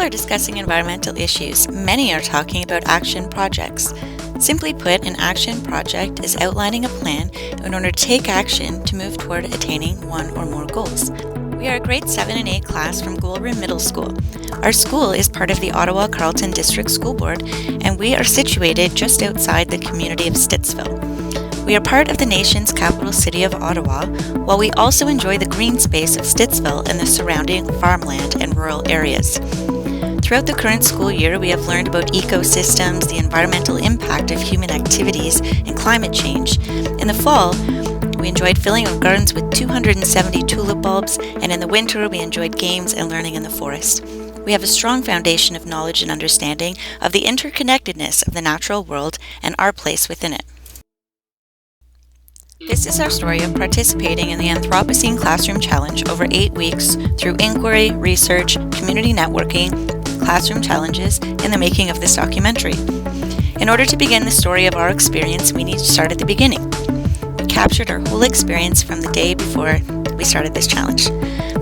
are discussing environmental issues, many are talking about action projects. Simply put, an action project is outlining a plan in order to take action to move toward attaining one or more goals. We are a grade 7 and 8 class from Goulburn Middle School. Our school is part of the Ottawa-Carleton District School Board, and we are situated just outside the community of Stittsville. We are part of the nation's capital city of Ottawa, while we also enjoy the green space of Stittsville and the surrounding farmland and rural areas. Throughout the current school year, we have learned about ecosystems, the environmental impact of human activities, and climate change. In the fall, we enjoyed filling our gardens with 270 tulip bulbs, and in the winter, we enjoyed games and learning in the forest. We have a strong foundation of knowledge and understanding of the interconnectedness of the natural world and our place within it. This is our story of participating in the Anthropocene Classroom Challenge over 8 weeks through inquiry, research, community networking, classroom challenges, and the making of this documentary. In order to begin the story of our experience, we need to start at the beginning. We captured our whole experience from the day before we started this challenge.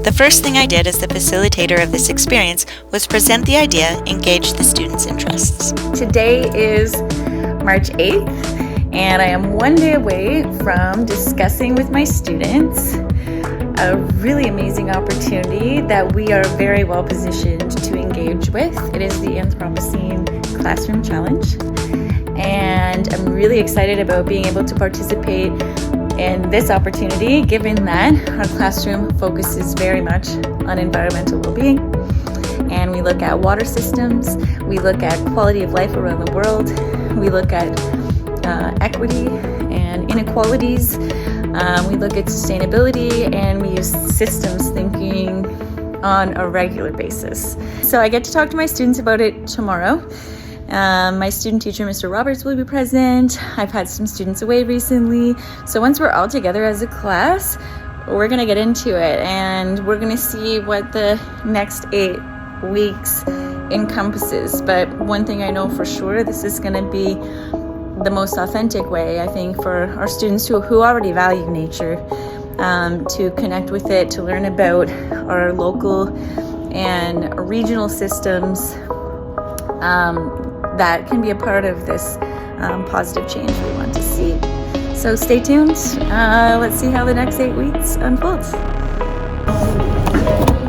The first thing I did as the facilitator of this experience was present the idea, engage the students' interests. Today is March 8th. And I am one day away from discussing with my students a really amazing opportunity that we are very well positioned to engage with. It is the Anthropocene Classroom Challenge. And I'm really excited about being able to participate in this opportunity, given that our classroom focuses very much on environmental well-being. And we look at water systems, we look at quality of life around the world, we look at equity and inequalities. We look at sustainability, and we use systems thinking on a regular basis. So I get to talk to my students about it tomorrow. My student teacher, Mr. Roberts, will be present. I've had some students away recently. So once we're all together as a class, we're going to get into it, and we're going to see what the next 8 weeks encompasses. But one thing I know for sure, this is going to be the most authentic way, I think, for our students who already value nature, to connect with it, to learn about our local and regional systems that can be a part of this positive change we want to see. So stay tuned. Let's see how the next 8 weeks unfolds.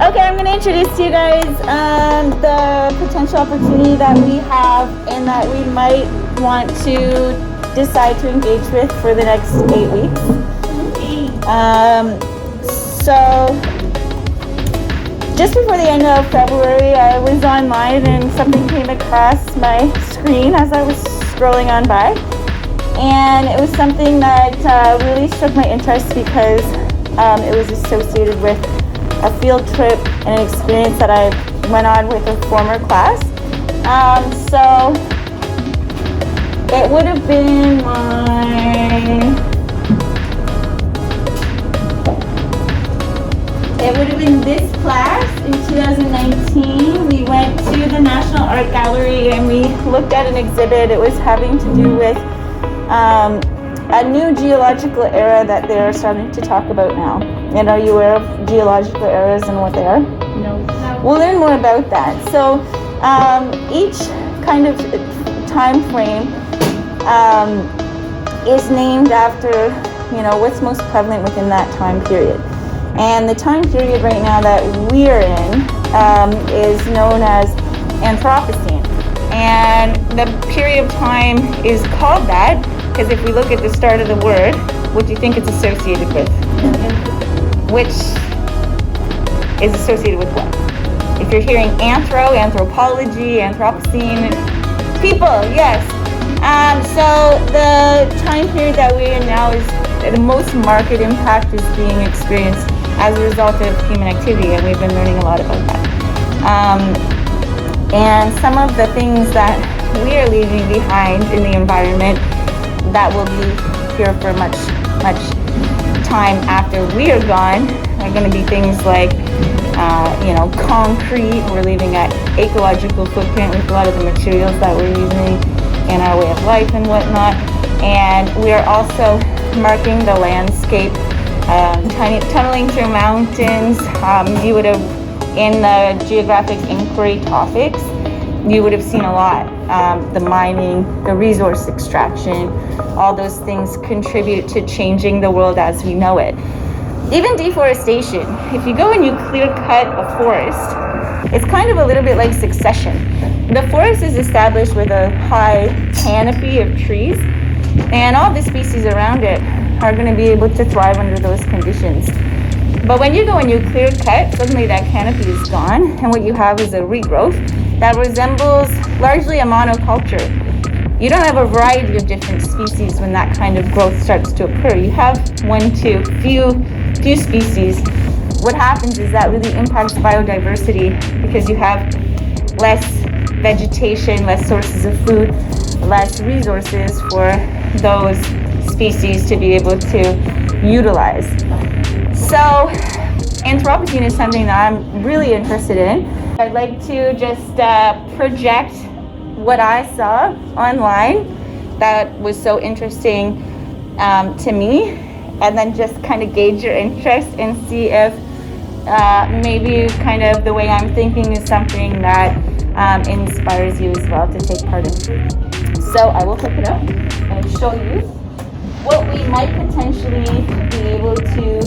Okay, I'm going to introduce to you guys the potential opportunity that we have and that we might want to decide to engage with for the next 8 weeks. So just before the end of February, I was online and something came across my screen as I was scrolling on by, and it was something that really struck my interest because it was associated with a field trip and an experience that I went on with a former class. So it would have been this class in 2019. We went to the National Art Gallery and we looked at an exhibit. It was having to do with a new geological era that they're starting to talk about now. And are you aware of geological eras and what they are? No. We'll learn more about that. So each kind of time frame is named after, what's most prevalent within that time period. And the time period right now that we're in is known as Anthropocene. And the period of time is called that because if we look at the start of the word, what do you think it's associated with? Which is associated with what? If you're hearing anthropology, Anthropocene, people, yes. So the time period that we're in now is the most marked impact is being experienced as a result of human activity, and we've been learning a lot about that. And some of the things that we are leaving behind in the environment that will be here for much time after we are gone are going to be things like concrete. We're leaving an ecological footprint with a lot of the materials that we're using in our way of life and whatnot. And we are also marking the landscape, tunneling through mountains. You would have in the geographic inquiry topics, you would have seen a lot. The mining, the resource extraction, all those things contribute to changing the world as we know it. Even deforestation. If you go and you clear cut a forest, it's kind of a little bit like succession. The forest is established with a high canopy of trees, and all the species around it are going to be able to thrive under those conditions. But when you go and you clear cut, suddenly that canopy is gone, and what you have is a regrowth that resembles largely a monoculture. You don't have a variety of different species when that kind of growth starts to occur. You have one, two, few species. What happens is that really impacts biodiversity because you have less vegetation, less sources of food, less resources for those species to be able to utilize. So Anthropocene is something that I'm really interested in. I'd like to just project what I saw online that was so interesting to me, and then just kind of gauge your interest and see if maybe kind of the way I'm thinking is something that inspires you as well to take part in. So I will pick it up and show you what we might potentially be able to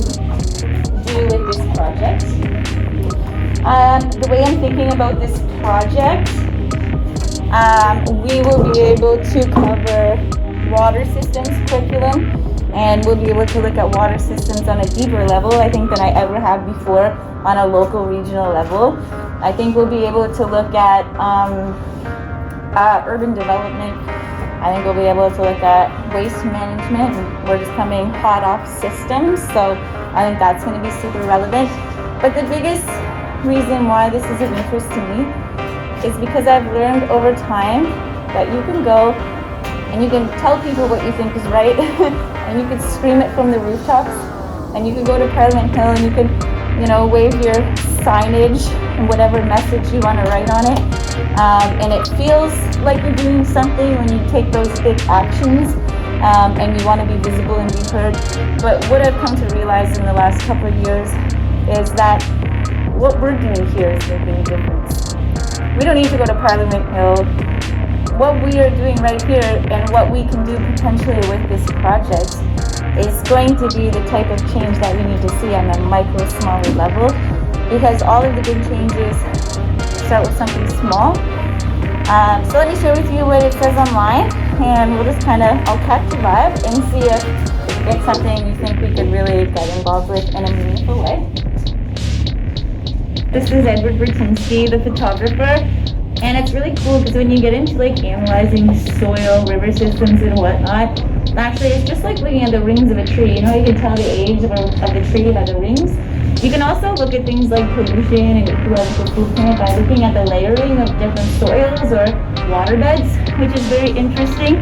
do with this project. The way I'm thinking about this project, we will be able to cover water systems curriculum, and we'll be able to look at water systems on a deeper level, I think, than I ever have before on a local, regional level. I think we'll be able to look at urban development. I think we'll be able to look at waste management. We're just coming hot off systems, so I think that's going to be super relevant. But the biggest reason why this is of interest to me is because I've learned over time that you can go and you can tell people what you think is right and you can scream it from the rooftops, and you can go to Parliament Hill and you can, wave your signage and whatever message you want to write on it. And it feels like you're doing something when you take those big actions and you want to be visible and be heard. But what I've come to realize in the last couple of years is that what we're doing here is making a difference. We don't need to go to Parliament Hill. What we are doing right here and what we can do potentially with this project is going to be the type of change that we need to see on a micro, smaller level, because all of the big changes start with something small. So let me share with you what it says online, and we'll just I'll catch the vibe and see if it's something you think we could really get involved with in a meaningful way. This is Edward Bertinsky, the photographer, and it's really cool because when you get into analyzing soil, river systems and whatnot, actually it's just like looking at the rings of a tree. You can tell the age of the tree by the rings. You can also look at things like pollution and ecological footprint by looking at the layering of different soils or waterbeds, which is very interesting.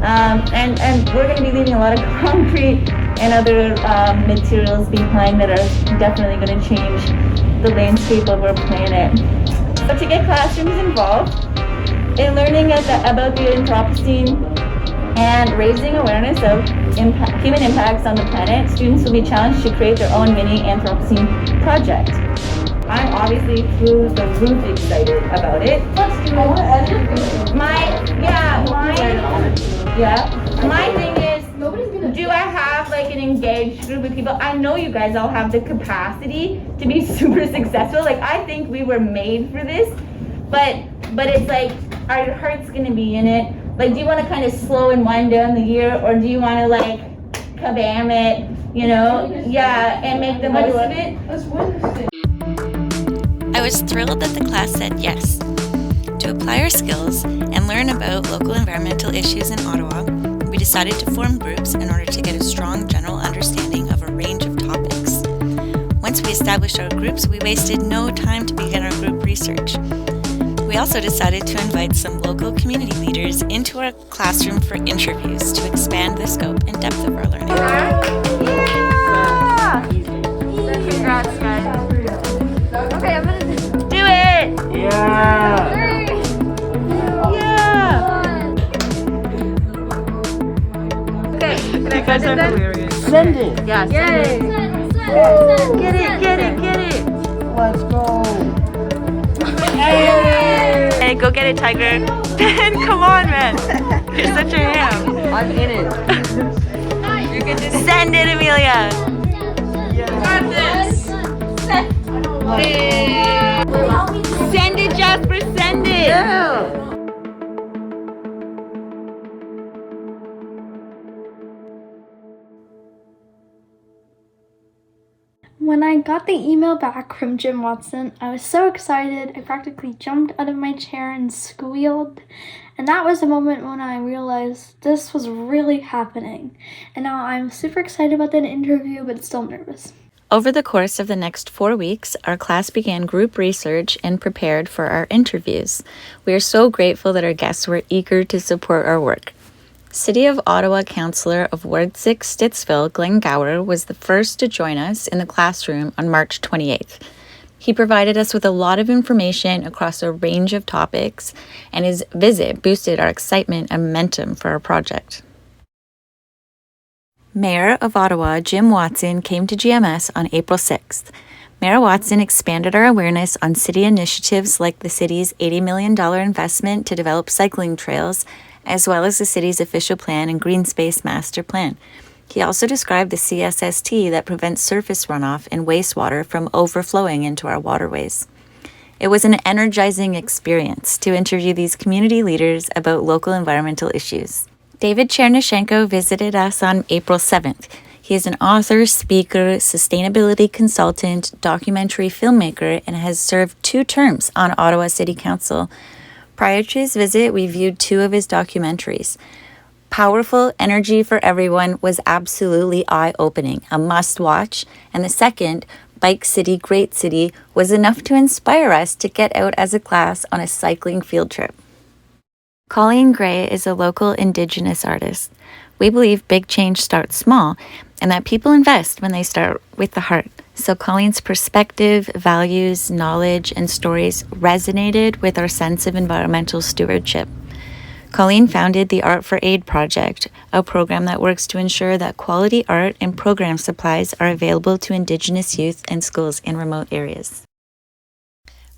And we're going to be leaving a lot of concrete and other materials behind that are definitely going to change the landscape of our planet. So to get classrooms involved in learning about the Anthropocene and raising awareness of human impacts on the planet, students will be challenged to create their own mini Anthropocene project. I'm obviously through the roof excited about it. My thing is, do I have an engaged group of people? I know you guys all have the capacity to be super successful. I think we were made for this, but it's are your hearts gonna be in it? Do you want to kind of slow and wind down the year, or do you want to kabam it, and make the most of it? That's wonderful. I was thrilled that the class said yes. To apply our skills and learn about local environmental issues in Ottawa, we decided to form groups in order to get a strong general understanding of a range of topics. Once we established our groups, we wasted no time to begin our group research. We also decided to invite some local community leaders into our classroom for interviews to expand the scope and depth of our learning. Yeah! Congrats, guys. Okay, I'm gonna Do it! Yeah! 3, Yeah! 1. Okay, can I You guys send are it then? hilarious. Send it! Yeah, Yay! Get it! Send it. Get it! Let's go! Alright, go get it, Tiger. Ben, come on, man. You're such a ham. I'm in it. Send it, Amelia. Got this. Send it, Jasper, send it. Yeah. When I got the email back from Jim Watson, I was so excited. I practically jumped out of my chair and squealed. And that was the moment when I realized this was really happening. And now I'm super excited about that interview, but still nervous. Over the course of the next 4 weeks, our class began group research and prepared for our interviews. We are so grateful that our guests were eager to support our work. City of Ottawa Councillor of Ward 6 Stittsville, Glenn Gower, was the first to join us in the classroom on March 28th. He provided us with a lot of information across a range of topics, and his visit boosted our excitement and momentum for our project. Mayor of Ottawa, Jim Watson, came to GMS on April 6th. Mayor Watson expanded our awareness on city initiatives like the city's $80 million investment to develop cycling trails, as well as the city's official plan and green space master plan. He also described the CSST that prevents surface runoff and wastewater from overflowing into our waterways. It was an energizing experience to interview these community leaders about local environmental issues. David Chernyshenko visited us on April 7th. He is an author, speaker, sustainability consultant, documentary filmmaker, and has served 2 terms on Ottawa City Council. Prior to his visit, we viewed 2 of his documentaries. Powerful Energy for Everyone was absolutely eye-opening, a must-watch, and the second, Bike City, Great City, was enough to inspire us to get out as a class on a cycling field trip. Colleen Gray is a local Indigenous artist. We believe big change starts small, and that people invest when they start with the heart. So Colleen's perspective, values, knowledge, and stories resonated with our sense of environmental stewardship. Colleen founded the Art for Aid project, a program that works to ensure that quality art and program supplies are available to Indigenous youth and schools in remote areas.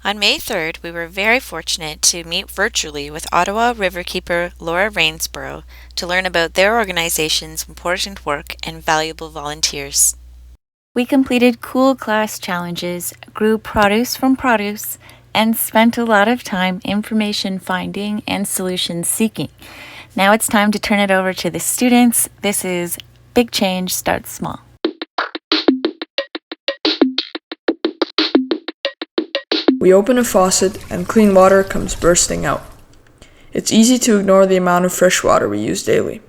On May 3rd, we were very fortunate to meet virtually with Ottawa Riverkeeper Laura Rainsborough to learn about their organization's important work and valuable volunteers. We completed cool class challenges, grew produce from produce, and spent a lot of time information finding and solution seeking. Now it's time to turn it over to the students. This is Big Change Starts Small. We open a faucet and clean water comes bursting out. It's easy to ignore the amount of fresh water we use daily.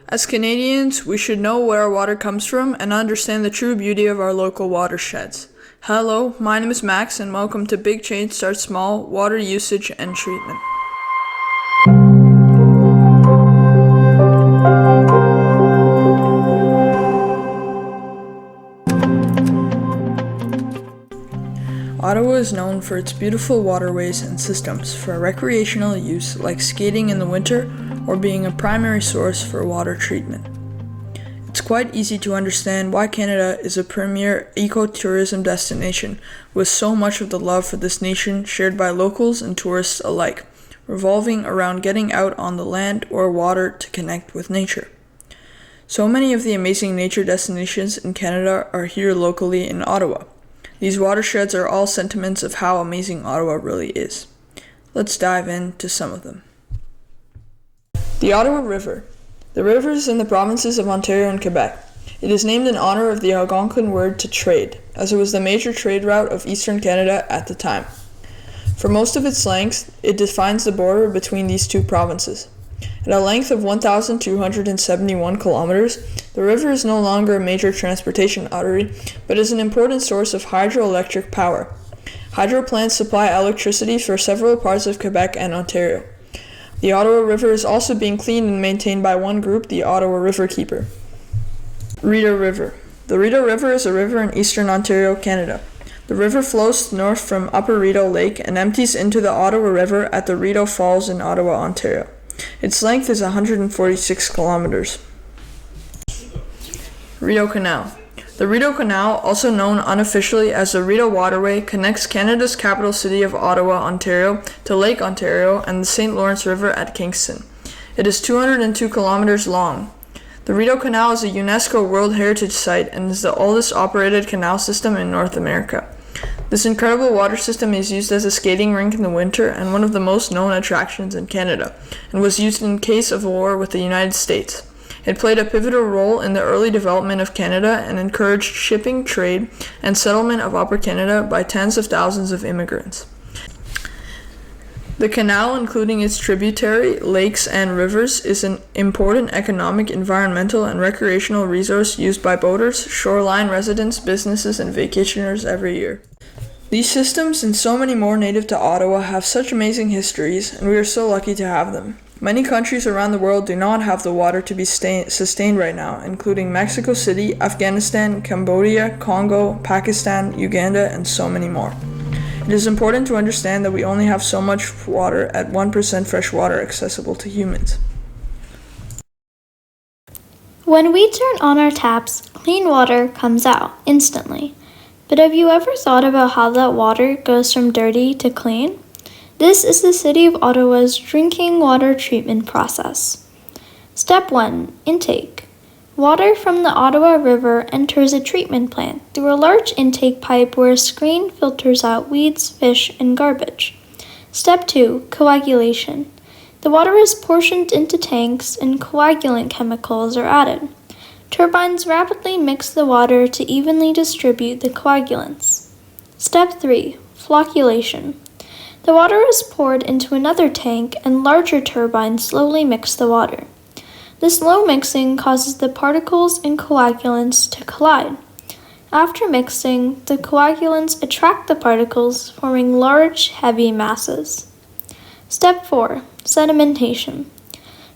As Canadians, we should know where our water comes from and understand the true beauty of our local watersheds. Hello, my name is Max and welcome to Big Change Starts Small, Water Usage and Treatment. Ottawa is known for its beautiful waterways and systems for recreational use like skating in the winter or being a primary source for water treatment. It's quite easy to understand why Canada is a premier ecotourism destination, with so much of the love for this nation shared by locals and tourists alike, revolving around getting out on the land or water to connect with nature. So many of the amazing nature destinations in Canada are here locally in Ottawa. These watersheds are all sentiments of how amazing Ottawa really is. Let's dive into some of them. The Ottawa River. The river is in the provinces of Ontario and Quebec. It is named in honor of the Algonquin word to trade, as it was the major trade route of eastern Canada at the time. For most of its length, it defines the border between these 2 provinces. At a length of 1,271 kilometers, the river is no longer a major transportation artery, but is an important source of hydroelectric power. Hydro plants supply electricity for several parts of Quebec and Ontario. The Ottawa River is also being cleaned and maintained by one group, the Ottawa Riverkeeper. Rideau River. The Rideau River is a river in eastern Ontario, Canada. The river flows north from Upper Rideau Lake and empties into the Ottawa River at the Rideau Falls in Ottawa, Ontario. Its length is 146 kilometers. Rideau Canal. The Rideau Canal, also known unofficially as the Rideau Waterway, connects Canada's capital city of Ottawa, Ontario, to Lake Ontario and the St. Lawrence River at Kingston. It is 202 kilometers long. The Rideau Canal is a UNESCO World Heritage Site and is the oldest operated canal system in North America. This incredible water system is used as a skating rink in the winter and one of the most known attractions in Canada, and was used in case of war with the United States. It played a pivotal role in the early development of Canada and encouraged shipping, trade, and settlement of Upper Canada by tens of thousands of immigrants. The canal, including its tributary, lakes, and rivers, is an important economic, environmental, and recreational resource used by boaters, shoreline residents, businesses, and vacationers every year. These systems and so many more native to Ottawa have such amazing histories, and we are so lucky to have them. Many countries around the world do not have the water to be sustained right now, including Mexico City, Afghanistan, Cambodia, Congo, Pakistan, Uganda, and so many more. It is important to understand that we only have so much water at 1% fresh water accessible to humans. When we turn on our taps, clean water comes out instantly. But have you ever thought about how that water goes from dirty to clean? This is the City of Ottawa's drinking water treatment process. Step 1. Intake. Water from the Ottawa River enters a treatment plant through a large intake pipe where a screen filters out weeds, fish, and garbage. Step 2. Coagulation. The water is portioned into tanks and coagulant chemicals are added. Turbines rapidly mix the water to evenly distribute the coagulants. Step 3. Flocculation. The water is poured into another tank and larger turbines slowly mix the water. The slow mixing causes the particles and coagulants to collide. After mixing, the coagulants attract the particles, forming large, heavy masses. Step 4. Sedimentation.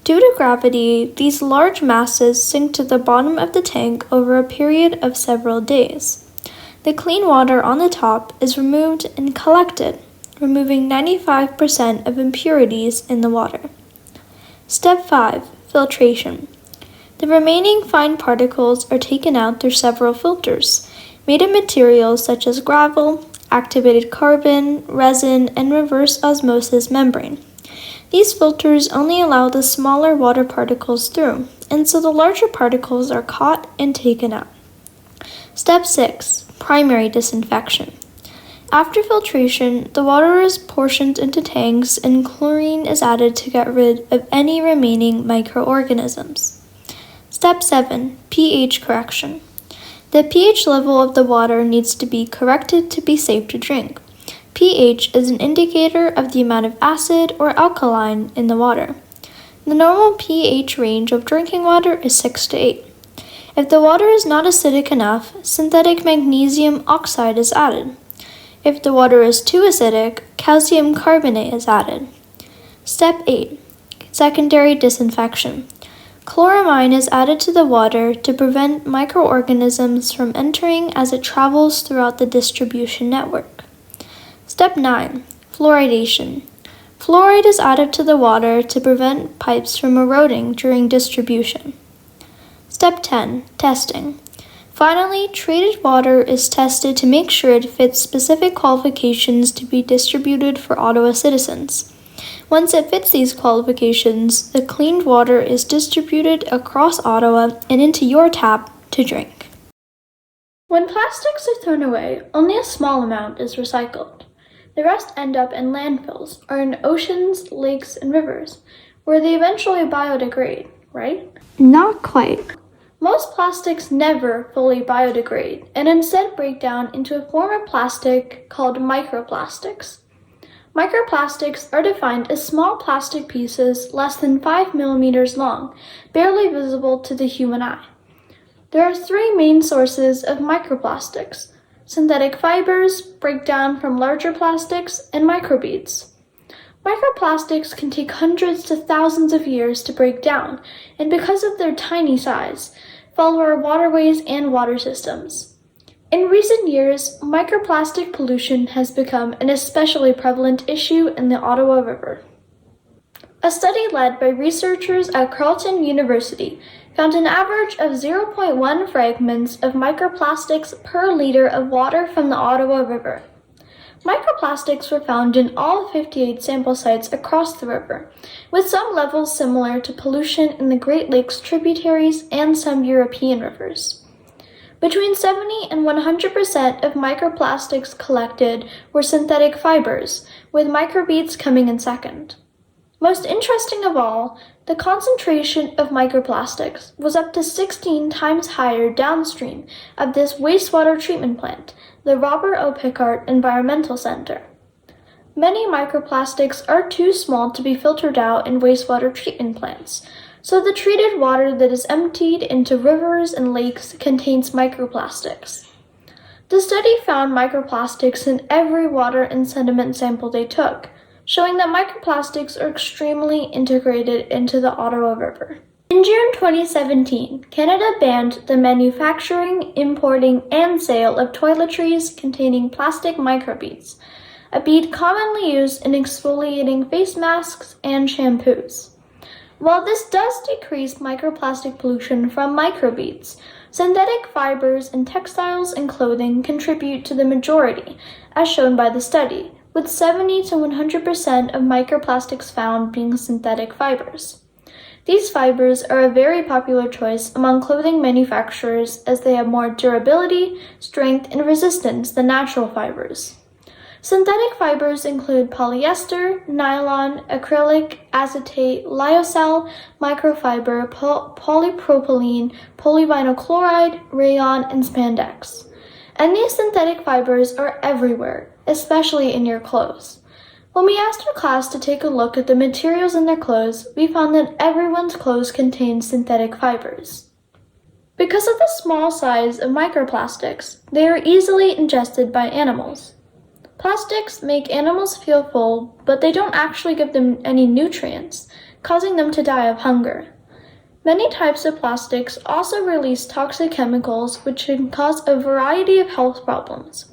Due to gravity, these large masses sink to the bottom of the tank over a period of several days. The clean water on the top is removed and collected, removing 95% of impurities in the water. Step 5. Filtration. The remaining fine particles are taken out through several filters, made of materials such as gravel, activated carbon, resin, and reverse osmosis membrane. These filters only allow the smaller water particles through, and so the larger particles are caught and taken out. Step 6. Primary disinfection. After filtration, the water is portioned into tanks and chlorine is added to get rid of any remaining microorganisms. Step 7. pH correction. The pH level of the water needs to be corrected to be safe to drink. pH is an indicator of the amount of acid or alkaline in the water. The normal pH range of drinking water is 6 to 8. If the water is not acidic enough, synthetic magnesium oxide is added. If the water is too acidic, calcium carbonate is added. Step 8. Secondary disinfection. Chloramine is added to the water to prevent microorganisms from entering as it travels throughout the distribution network. Step 9. Fluoridation. Fluoride is added to the water to prevent pipes from eroding during distribution. Step 10. Testing. Finally, treated water is tested to make sure it fits specific qualifications to be distributed for Ottawa citizens. Once it fits these qualifications, the cleaned water is distributed across Ottawa and into your tap to drink. When plastics are thrown away, only a small amount is recycled. The rest end up in landfills or in oceans, lakes, and rivers, where they eventually biodegrade, right? Not quite. Most plastics never fully biodegrade and instead break down into a form of plastic called microplastics. Microplastics are defined as small plastic pieces less than 5 millimeters long, barely visible to the human eye. There are 3 main sources of microplastics: synthetic fibers, breakdown from larger plastics, and microbeads. Microplastics can take hundreds to thousands of years to break down, and because of their tiny size, follow our waterways and water systems. In recent years, microplastic pollution has become an especially prevalent issue in the Ottawa River. A study led by researchers at Carleton University found an average of 0.1 fragments of microplastics per liter of water from the Ottawa River. Microplastics were found in all 58 sample sites across the river, with some levels similar to pollution in the Great Lakes tributaries and some European rivers. Between 70 and 100% of microplastics collected were synthetic fibers, with microbeads coming in second. Most interesting of all, the concentration of microplastics was up to 16 times higher downstream of this wastewater treatment plant, the Robert O. Pickard Environmental Center. Many microplastics are too small to be filtered out in wastewater treatment plants, so the treated water that is emptied into rivers and lakes contains microplastics. The study found microplastics in every water and sediment sample they took, showing that microplastics are extremely integrated into the Ottawa River. In June 2017, Canada banned the manufacturing, importing, and sale of toiletries containing plastic microbeads, a bead commonly used in exfoliating face masks and shampoos. While this does decrease microplastic pollution from microbeads, synthetic fibers in textiles and clothing contribute to the majority, as shown by the study, with 70 to 100% of microplastics found being synthetic fibers. These fibers are a very popular choice among clothing manufacturers as they have more durability, strength, and resistance than natural fibers. Synthetic fibers include polyester, nylon, acrylic, acetate, lyocell, microfiber, polypropylene, polyvinyl chloride, rayon, and spandex. And these synthetic fibers are everywhere, especially in your clothes. When we asked our class to take a look at the materials in their clothes, we found that everyone's clothes contained synthetic fibers. Because of the small size of microplastics, they are easily ingested by animals. Plastics make animals feel full, but they don't actually give them any nutrients, causing them to die of hunger. Many types of plastics also release toxic chemicals which can cause a variety of health problems.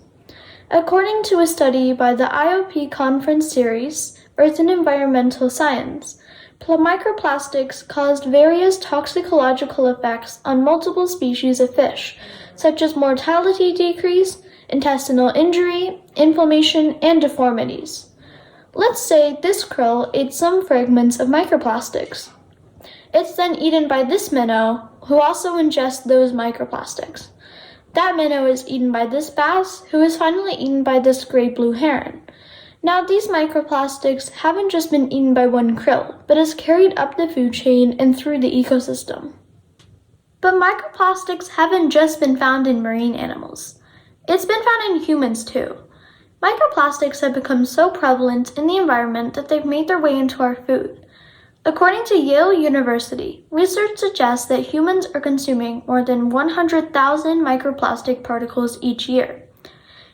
According to a study by the IOP Conference Series, Earth and Environmental Science, microplastics caused various toxicological effects on multiple species of fish, such as mortality decrease, intestinal injury, inflammation, and deformities. Let's say this krill ate some fragments of microplastics. It's then eaten by this minnow, who also ingests those microplastics. That minnow is eaten by this bass, who is finally eaten by this gray blue heron. Now these microplastics haven't just been eaten by one krill, but is carried up the food chain and through the ecosystem. But microplastics haven't just been found in marine animals. It's been found in humans too. Microplastics have become so prevalent in the environment that they've made their way into our food. According to Yale University, research suggests that humans are consuming more than 100,000 microplastic particles each year.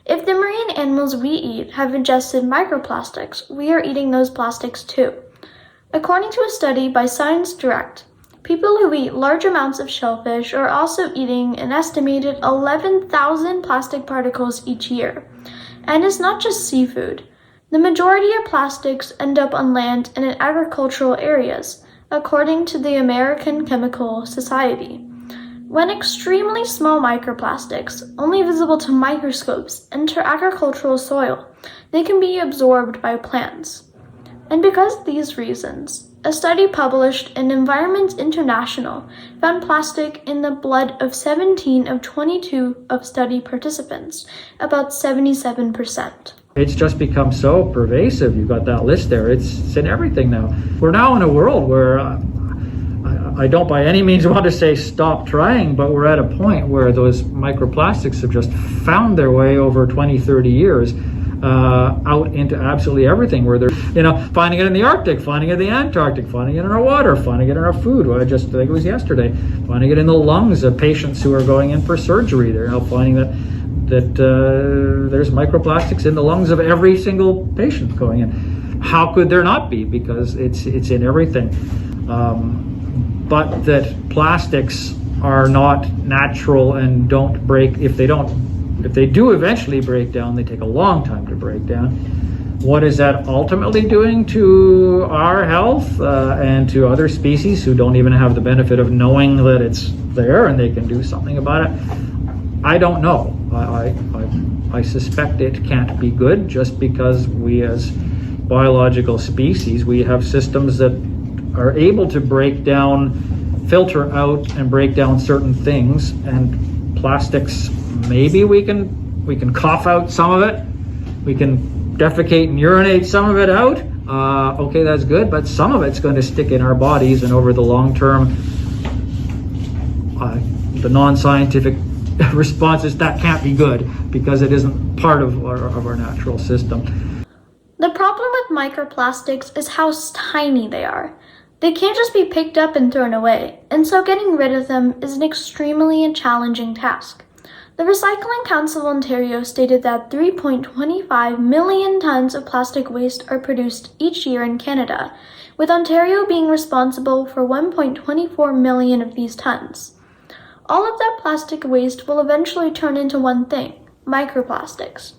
If the marine animals we eat have ingested microplastics, we are eating those plastics too. According to a study by Science Direct, people who eat large amounts of shellfish are also eating an estimated 11,000 plastic particles each year. And it's not just seafood. The majority of plastics end up on land and in agricultural areas, according to the American Chemical Society. When extremely small microplastics, only visible to microscopes, enter agricultural soil, they can be absorbed by plants. And because of these reasons, a study published in Environment International found plastic in the blood of 17 of 22 of study participants, about 77%. It's just become so pervasive. You've got that list there. It's in everything now. We're now in a world where I don't by any means want to say stop trying, but we're at a point where those microplastics have just found their way over 20, 30 years out into absolutely everything, where they're, finding it in the Arctic, finding it in the Antarctic, finding it in our water, finding it in our food. I think it was yesterday, finding it in the lungs of patients who are going in for surgery. They're now finding that there's microplastics in the lungs of every single patient going in. How could there not be? Because it's in everything. But that plastics are not natural and don't break. If they do eventually break down, they take a long time to break down. What is that ultimately doing to our health and to other species who don't even have the benefit of knowing that it's there and they can do something about it? I don't know. I suspect it can't be good, just because we as biological species, we have systems that are able to break down, filter out and break down certain things, and plastics, maybe we can cough out some of it, we can defecate and urinate some of it out. Okay, that's good, but some of it's going to stick in our bodies, and over the long term, the non-scientific response is that can't be good because it isn't part of our natural system. The problem with microplastics is how tiny they are. They can't just be picked up and thrown away, and so getting rid of them is an extremely challenging task. The Recycling Council of Ontario stated that 3.25 million tons of plastic waste are produced each year in Canada, with Ontario being responsible for 1.24 million of these tons. All of that plastic waste will eventually turn into one thing: microplastics.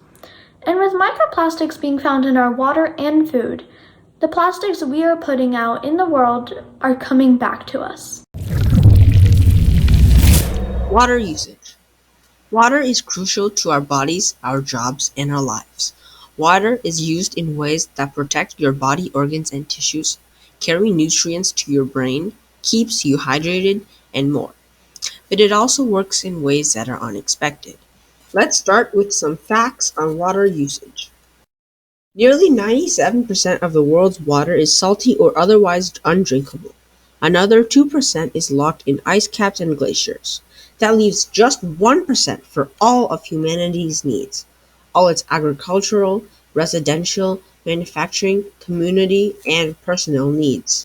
And with microplastics being found in our water and food, the plastics we are putting out in the world are coming back to us. Water usage. Water is crucial to our bodies, our jobs, and our lives. Water is used in ways that protect your body organs and tissues, carry nutrients to your brain, keeps you hydrated, and more. But it also works in ways that are unexpected. Let's start with some facts on water usage. Nearly 97% of the world's water is salty or otherwise undrinkable. Another 2% is locked in ice caps and glaciers. That leaves just 1% for all of humanity's needs. All its agricultural, residential, manufacturing, community, and personal needs.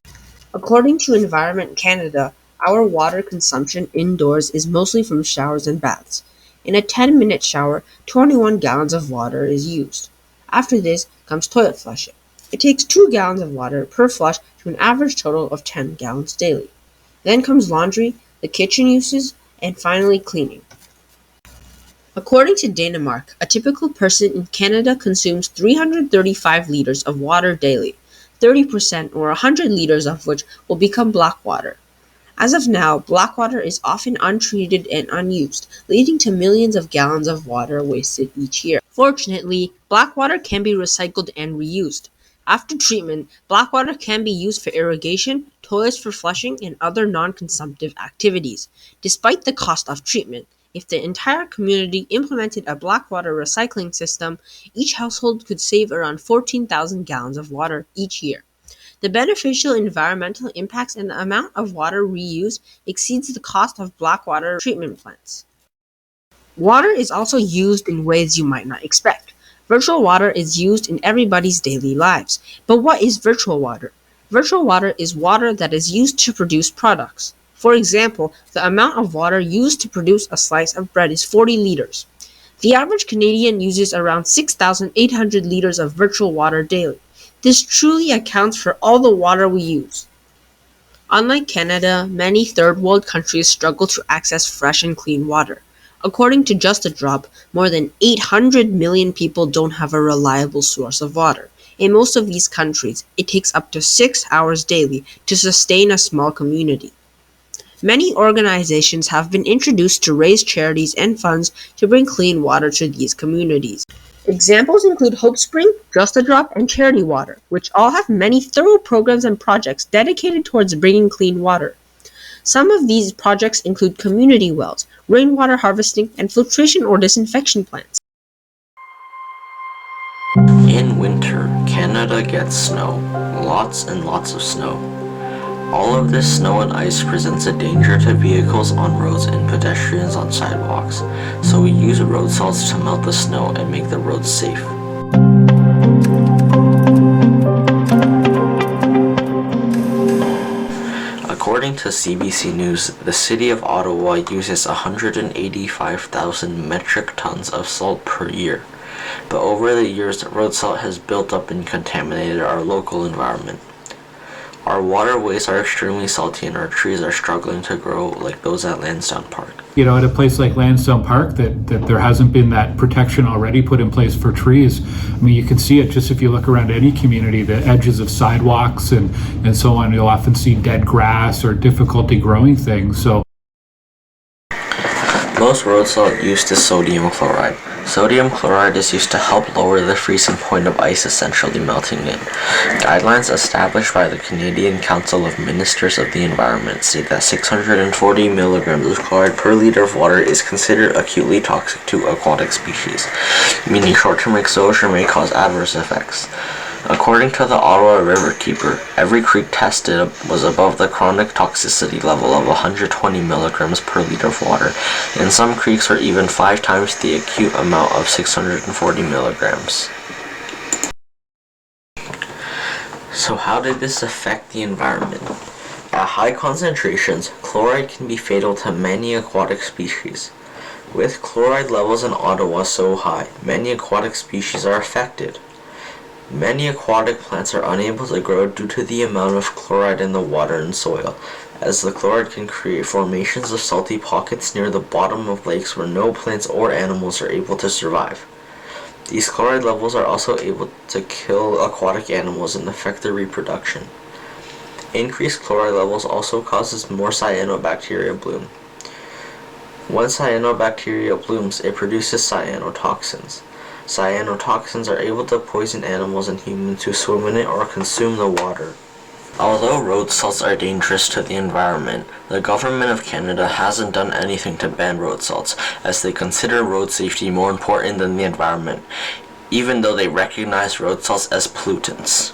According to Environment Canada, our water consumption indoors is mostly from showers and baths. In a 10-minute shower, 21 gallons of water is used. After this comes toilet flushing. It takes 2 gallons of water per flush to an average total of 10 gallons daily. Then comes laundry, the kitchen uses, and finally cleaning. According to Denmark, a typical person in Canada consumes 335 liters of water daily, 30% or 100 liters of which will become black water. As of now, black water is often untreated and unused, leading to millions of gallons of water wasted each year. Fortunately, black water can be recycled and reused. After treatment, black water can be used for irrigation, toilets for flushing, and other non-consumptive activities. Despite the cost of treatment, if the entire community implemented a black water recycling system, each household could save around 14,000 gallons of water each year. The beneficial environmental impacts and the amount of water reused exceeds the cost of black water treatment plants. Water is also used in ways you might not expect. Virtual water is used in everybody's daily lives. But what is virtual water? Virtual water is water that is used to produce products. For example, the amount of water used to produce a slice of bread is 40 liters. The average Canadian uses around 6,800 liters of virtual water daily. This truly accounts for all the water we use. Unlike Canada, many third world countries struggle to access fresh and clean water. According to Just a Drop, more than 800 million people don't have a reliable source of water. In most of these countries, it takes up to 6 hours daily to sustain a small community. Many organizations have been introduced to raise charities and funds to bring clean water to these communities. Examples include Hope Spring, Just a Drop, and Charity Water, which all have many thorough programs and projects dedicated towards bringing clean water. Some of these projects include community wells, rainwater harvesting, and filtration or disinfection plants. In winter, Canada gets snow, lots and lots of snow. All of this snow and ice presents a danger to vehicles on roads and pedestrians on sidewalks, so we use road salts to melt the snow and make the roads safe. According to CBC News, the city of Ottawa uses 185,000 metric tons of salt per year, but over the years, road salt has built up and contaminated our local environment. Our waterways are extremely salty and our trees are struggling to grow like those at Lansdowne Park. You know, at a place like Lansdowne Park, that there hasn't been that protection already put in place for trees. I mean, you can see it just if you look around any community, the edges of sidewalks and so on, you'll often see dead grass or difficulty growing things. So most road salt used is sodium chloride. Sodium chloride is used to help lower the freezing point of ice essentially melting it. Guidelines established by the Canadian Council of Ministers of the Environment state that 640 milligrams of chloride per liter of water is considered acutely toxic to aquatic species, meaning short-term exposure may cause adverse effects. According to the Ottawa River Keeper, every creek tested was above the chronic toxicity level of 120 milligrams per liter of water, and some creeks were even 5 times the acute amount of 640 milligrams. So how did this affect the environment? At high concentrations, chloride can be fatal to many aquatic species. With chloride levels in Ottawa so high, many aquatic species are affected. Many aquatic plants are unable to grow due to the amount of chloride in the water and soil, as the chloride can create formations of salty pockets near the bottom of lakes where no plants or animals are able to survive. These chloride levels are also able to kill aquatic animals and affect their reproduction. Increased chloride levels also causes more cyanobacteria bloom. When cyanobacteria blooms, it produces cyanotoxins. Cyanotoxins are able to poison animals and humans who swim in it or consume the water. Although road salts are dangerous to the environment, the Government of Canada hasn't done anything to ban road salts, as they consider road safety more important than the environment, even though they recognize road salts as pollutants.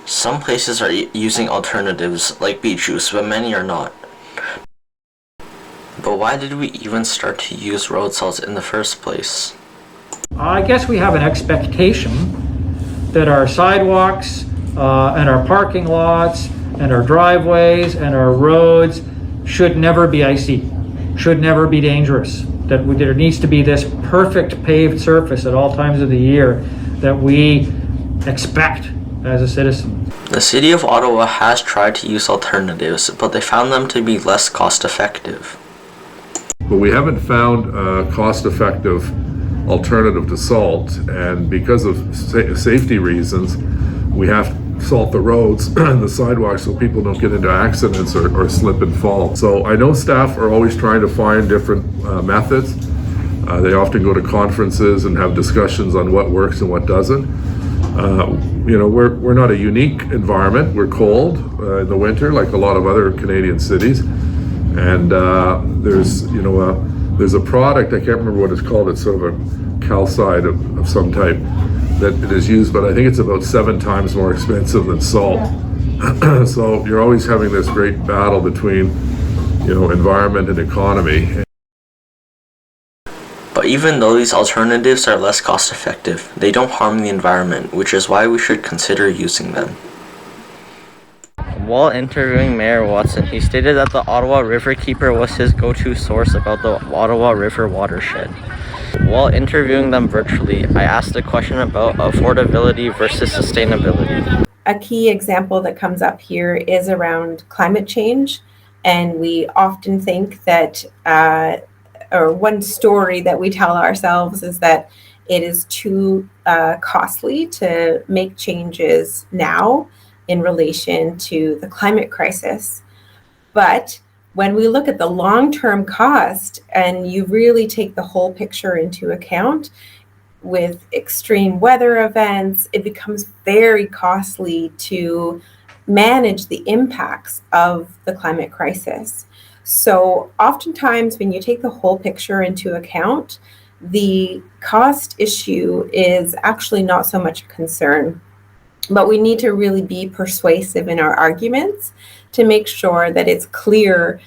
Some places are using alternatives like beet juice, but many are not. But why did we even start to use road salts in the first place? I guess we have an expectation that our sidewalks and our parking lots and our driveways and our roads should never be icy, should never be dangerous, that there needs to be this perfect paved surface at all times of the year that we expect as a citizen. The City of Ottawa has tried to use alternatives, but they found them to be less cost effective. But we haven't found a cost-effective alternative to salt, and because of safety reasons, we have to salt the roads and the sidewalks so people don't get into accidents or slip and fall. So I know staff are always trying to find different methods. They often go to conferences and have discussions on what works and what doesn't. We're not a unique environment. We're cold in the winter, like a lot of other Canadian cities. And there's a product, I can't remember what it's called, it's sort of a calcite of some type that it is used, but I think it's about 7 times more expensive than salt. So you're always having this great battle between, environment and economy. But even though these alternatives are less cost effective, they don't harm the environment, which is why we should consider using them. While interviewing Mayor Watson, he stated that the Ottawa River Keeper was his go-to source about the Ottawa River watershed. While interviewing them virtually, I asked a question about affordability versus sustainability. A key example that comes up here is around climate change, and we often think that, or one story that we tell ourselves is that it is too costly to make changes now in relation to the climate crisis. But when we look at the long-term cost and you really take the whole picture into account, with extreme weather events, it becomes very costly to manage the impacts of the climate crisis. So oftentimes when you take the whole picture into account, the cost issue is actually not so much a concern. But we need to really be persuasive in our arguments to make sure that it's clear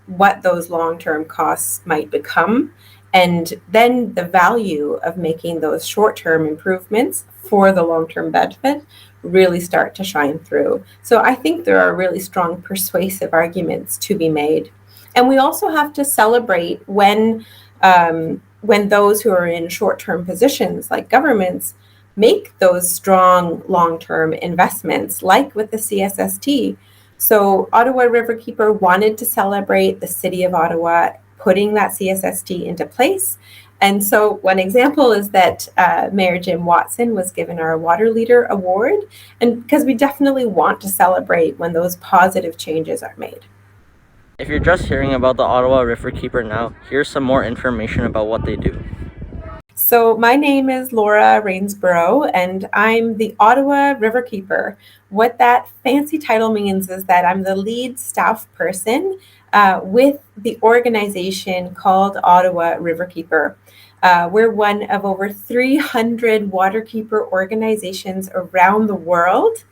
what those long-term costs might become, and then the value of making those short-term improvements for the long-term benefit really start to shine through. So I think there are really strong persuasive arguments to be made. And we also have to celebrate when those who are in short-term positions, like governments, make those strong long-term investments, like with the CSST. So Ottawa Riverkeeper wanted to celebrate the City of Ottawa putting that CSST into place. And so one example is that Mayor Jim Watson was given our Water Leader Award, and because we definitely want to celebrate when those positive changes are made. If you're just hearing about the Ottawa Riverkeeper now, here's some more information about what they do. So my name is Laura Rainsborough, and I'm the Ottawa Riverkeeper. What that fancy title means is that I'm the lead staff person with the organization called Ottawa Riverkeeper. We're one of over 300 waterkeeper organizations around the world.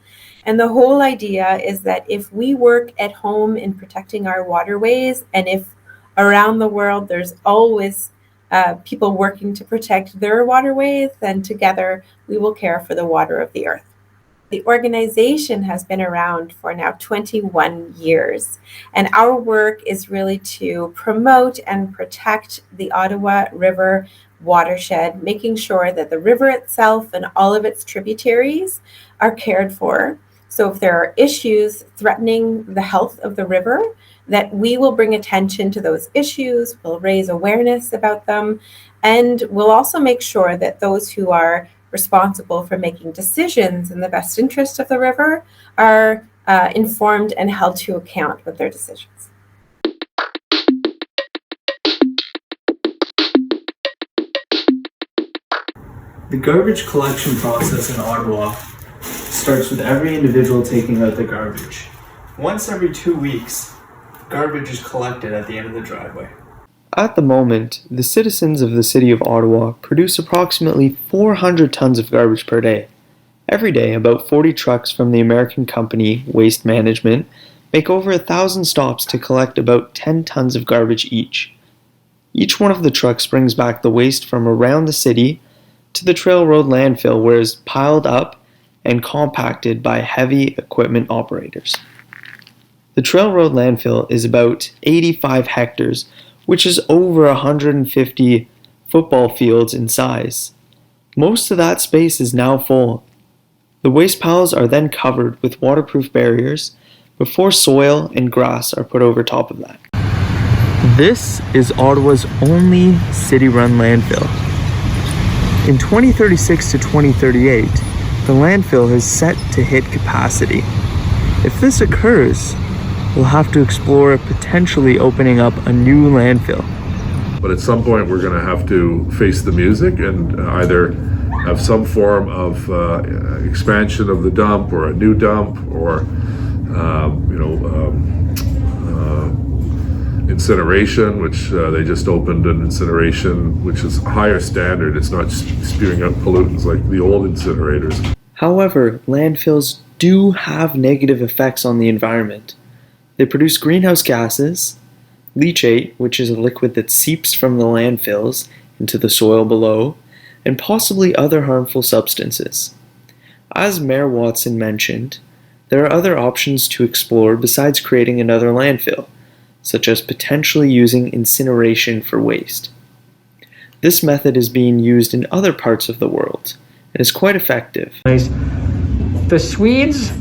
And the whole idea is that if we work at home in protecting our waterways, and if around the world there's always people working to protect their waterways, then together we will care for the water of the earth. The organization has been around for now 21 years, and our work is really to promote and protect the Ottawa River watershed, making sure that the river itself and all of its tributaries are cared for. So if there are issues threatening the health of the river, that we will bring attention to those issues, we'll raise awareness about them, and we'll also make sure that those who are responsible for making decisions in the best interest of the river are informed and held to account with their decisions. The garbage collection process in Ottawa starts with every individual taking out the garbage. Once every 2 weeks, garbage is collected at the end of the driveway. At the moment, the citizens of the City of Ottawa produce approximately 400 tons of garbage per day. Every day, about 40 trucks from the American company Waste Management make over 1,000 stops to collect about 10 tons of garbage each. Each one of the trucks brings back the waste from around the city to the Trail Road landfill, where it is piled up and compacted by heavy equipment operators. The Trail Road landfill is about 85 hectares, which is over 150 football fields in size. Most of that space is now full. The waste piles are then covered with waterproof barriers before soil and grass are put over top of that. This is Ottawa's only city-run landfill. In 2036 to 2038, the landfill is set to hit capacity. If this occurs, we'll have to explore potentially opening up a new landfill. But at some point we're going to have to face the music and either have some form of expansion of the dump or a new dump or incineration, which they just opened an incineration which is a higher standard. It's not spewing out pollutants like the old incinerators. However, landfills do have negative effects on the environment. They produce greenhouse gases, leachate, which is a liquid that seeps from the landfills into the soil below, and possibly other harmful substances. As Mayor Watson mentioned, there are other options to explore besides creating another landfill, such as potentially using incineration for waste. This method is being used in other parts of the world and is quite effective. The Swedes,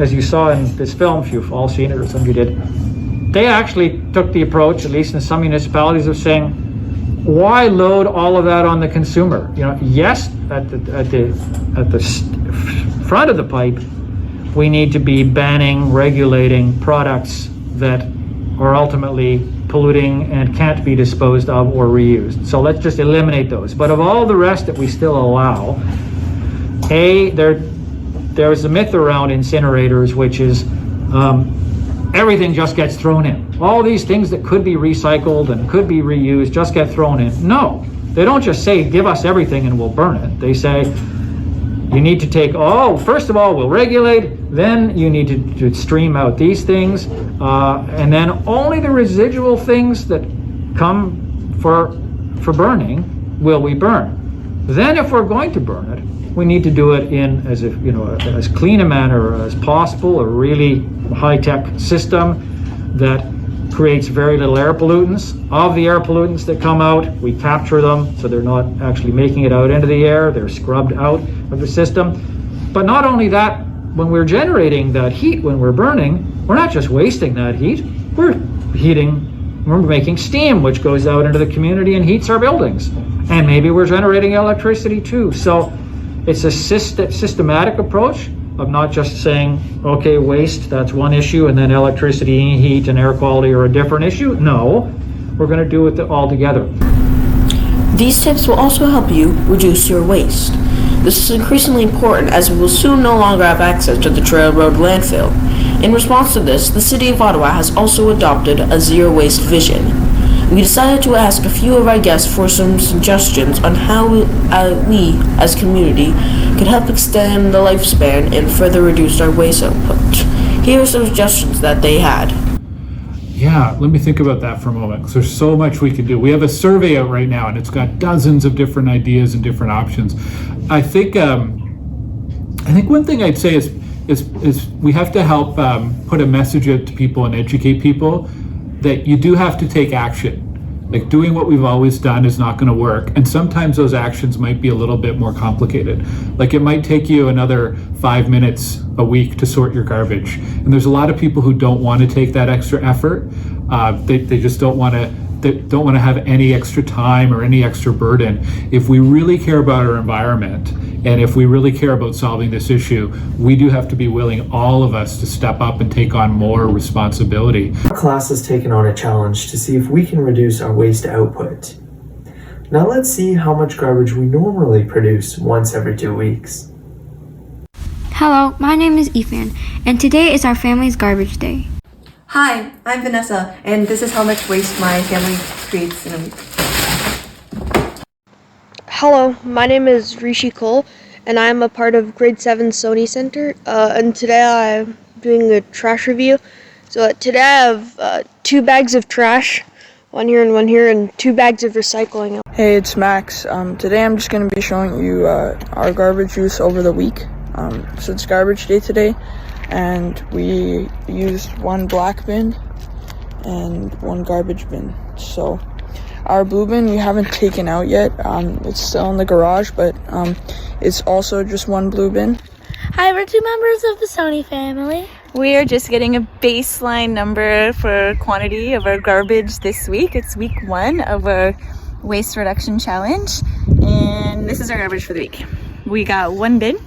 as you saw in this film, if you've all seen it or some of you did, they actually took the approach, at least in some municipalities, of saying, why load all of that on the consumer? Yes, at the front of the pipe, we need to be banning, regulating products that are ultimately polluting and can't be disposed of or reused. So let's just eliminate those. But of all the rest that we still allow, there's a myth around incinerators, which is everything just gets thrown in. All these things that could be recycled and could be reused just get thrown in. No, they don't just say, give us everything and we'll burn it. They say, you need to take, first of all, we'll regulate, then you need to stream out these things, and then only the residual things that come for burning will we burn. Then if we're going to burn it, we need to do it in as clean a manner as possible, a really high-tech system that creates very little air pollutants. Of the air pollutants that come out, we capture them so they're not actually making it out into the air. They're scrubbed out of the system. But not only that, when we're generating that heat, when we're burning, we're not just wasting that heat, we're making steam, which goes out into the community and heats our buildings. And maybe we're generating electricity too. So it's a systematic approach of not just saying, okay, waste, that's one issue, and then electricity, heat, and air quality are a different issue. No, we're going to do it all together. These tips will also help you reduce your waste. This is increasingly important as we will soon no longer have access to the Trail Road landfill. In response to this, the City of Ottawa has also adopted a zero waste vision. We decided to ask a few of our guests for some suggestions on how we as a community could help extend the lifespan and further reduce our waste output. Here are some suggestions that they had. Yeah, let me think about that for a moment, because there's so much we can do. We have a survey out right now, and it's got dozens of different ideas and different options. I think one thing I'd say is we have to help put a message out to people and educate people that you do have to take action. Like, doing what we've always done is not going to work, and sometimes those actions might be a little bit more complicated. Like, it might take you another 5 minutes a week to sort your garbage, and there's a lot of people who don't want to take that extra effort. They just don't want to have any extra time or any extra burden. If we really care about our environment, and if we really care about solving this issue, we do have to be willing, all of us, to step up and take on more responsibility. Our class has taken on a challenge to see if we can reduce our waste output. Now let's see how much garbage we normally produce once every 2 weeks. Hello, my name is Ethan, and today is our family's garbage day. Hi, I'm Vanessa, and this is how much waste my family creates in a week. Hello, my name is Rishi Cole, and I'm a part of Grade 7 Sony Center, and today I'm doing a trash review. So today I have 2 bags of trash, one here, and 2 bags of recycling. Hey, it's Max. Today I'm just going to be showing you our garbage use over the week. So it's garbage day today, and we used 1 black bin and 1 garbage bin. So our blue bin we haven't taken out yet. It's still in the garage, but it's also just 1 blue bin. Hi, we're 2 members of the Sony family. We are just getting a baseline number for quantity of our garbage this week. It's week 1 of our waste reduction challenge, and this is our garbage for the week. We got 1 bin.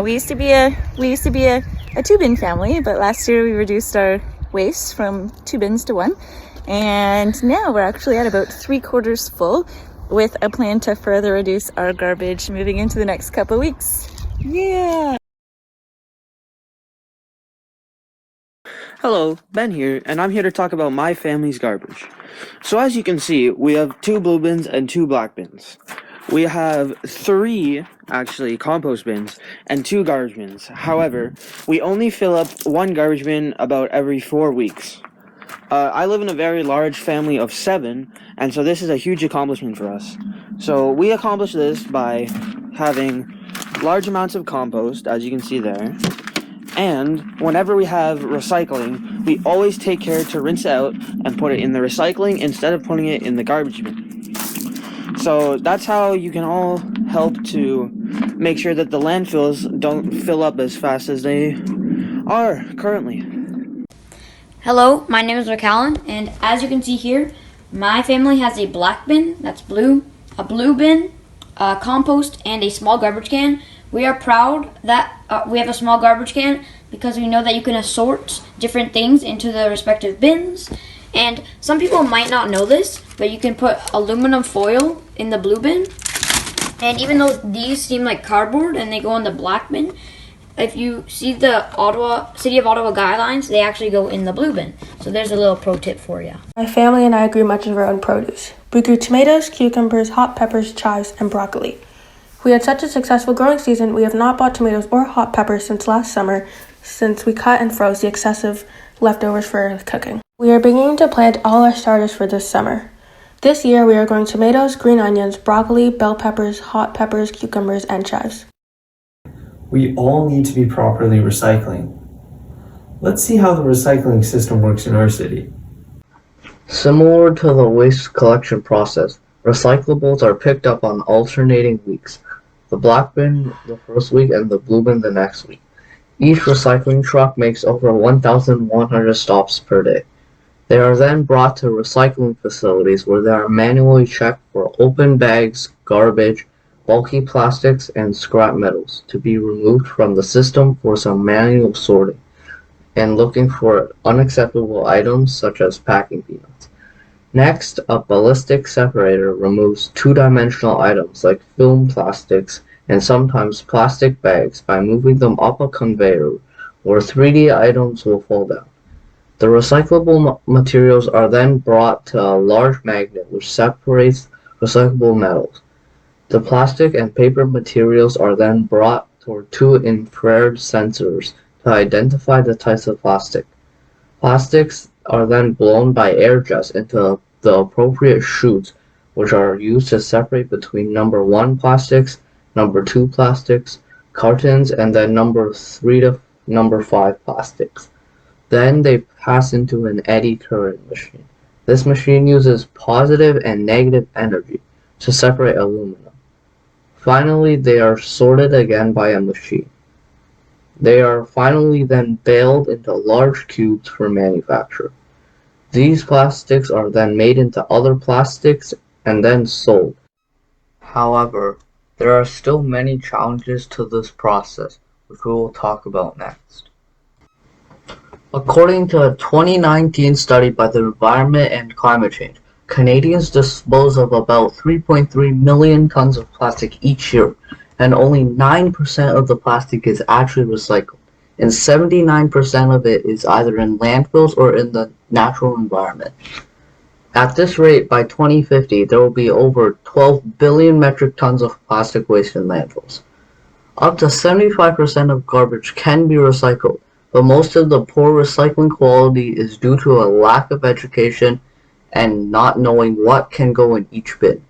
We used to be a 2 bin family, but last year we reduced our waste from 2 bins to 1, and now we're actually at about 3/4 full, with a plan to further reduce our garbage moving into the next couple weeks. Yeah. Hello, Ben here, and I'm here to talk about my family's garbage. So as you can see, we have 2 blue bins and 2 black bins. We have 3, actually, compost bins and 2 garbage bins. However, we only fill up 1 garbage bin about every 4 weeks. I live in a very large family of 7, and so this is a huge accomplishment for us. So we accomplish this by having large amounts of compost, as you can see there. And whenever we have recycling, we always take care to rinse it out and put it in the recycling instead of putting it in the garbage bin. So that's how you can all help to make sure that the landfills don't fill up as fast as they are currently. Hello, my name is McAllen, and as you can see here, my family has a black bin, that's blue, a blue bin, compost, and a small garbage can. We are proud that we have a small garbage can because we know that you can assort different things into the respective bins. And some people might not know this, but you can put aluminum foil in the blue bin. And even though these seem like cardboard and they go in the black bin, if you see the City of Ottawa guidelines, they actually go in the blue bin. So there's a little pro tip for you. My family and I grew much of our own produce. We grew tomatoes, cucumbers, hot peppers, chives, and broccoli. We had such a successful growing season, we have not bought tomatoes or hot peppers since last summer, since we cut and froze the excessive leftovers for cooking. We are beginning to plant all our starters for this summer. This year we are growing tomatoes, green onions, broccoli, bell peppers, hot peppers, cucumbers, and chives. We all need to be properly recycling. Let's see how the recycling system works in our city. Similar to the waste collection process, recyclables are picked up on alternating weeks, the black bin the first week and the blue bin the next week. Each recycling truck makes over 1,100 stops per day. They are then brought to recycling facilities where they are manually checked for open bags, garbage, bulky plastics, and scrap metals to be removed from the system for some manual sorting and looking for unacceptable items such as packing peanuts. Next, a ballistic separator removes two-dimensional items like film plastics and sometimes plastic bags by moving them up a conveyor where 3D items will fall down. The recyclable materials are then brought to a large magnet which separates recyclable metals. The plastic and paper materials are then brought toward two infrared sensors to identify the types of plastic. Plastics are then blown by air jets into the appropriate chutes, which are used to separate between number 1 plastics, number 2 plastics, cartons, and then number 3 to number 5 plastics. Then they pass into an eddy current machine. This machine uses positive and negative energy to separate aluminum. Finally, they are sorted again by a machine. They are finally then baled into large cubes for manufacture. These plastics are then made into other plastics and then sold. However, there are still many challenges to this process, which we will talk about next. According to a 2019 study by the Environment and Climate Change, Canadians dispose of about 3.3 million tons of plastic each year, and only 9% of the plastic is actually recycled, and 79% of it is either in landfills or in the natural environment. At this rate, by 2050, there will be over 12 billion metric tons of plastic waste in landfills. Up to 75% of garbage can be recycled, but most of the poor recycling quality is due to a lack of education and not knowing what can go in each bin.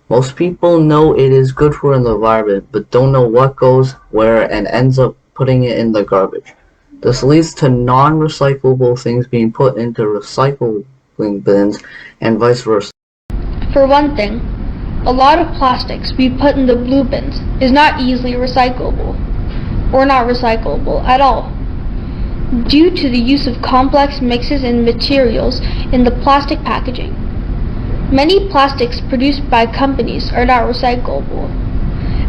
Most people know it is good for the environment, but don't know what goes where and ends up putting it in the garbage. This leads to non-recyclable things being put into recycling bins and vice versa. For one thing, a lot of plastics we put in the blue bins is not easily recyclable, or not recyclable at all, due to the use of complex mixes and materials in the plastic packaging. Many plastics produced by companies are not recyclable.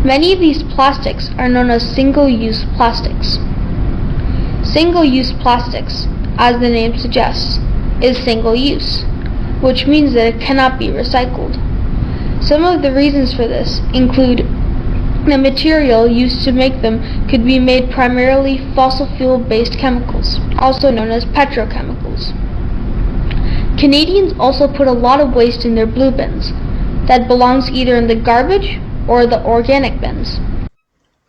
Many of these plastics are known as single-use plastics. Single-use plastics, as the name suggests, is single-use, which means that it cannot be recycled. Some of the reasons for this include the material used to make them could be made primarily fossil fuel-based chemicals, also known as petrochemicals. Canadians also put a lot of waste in their blue bins that belongs either in the garbage or the organic bins.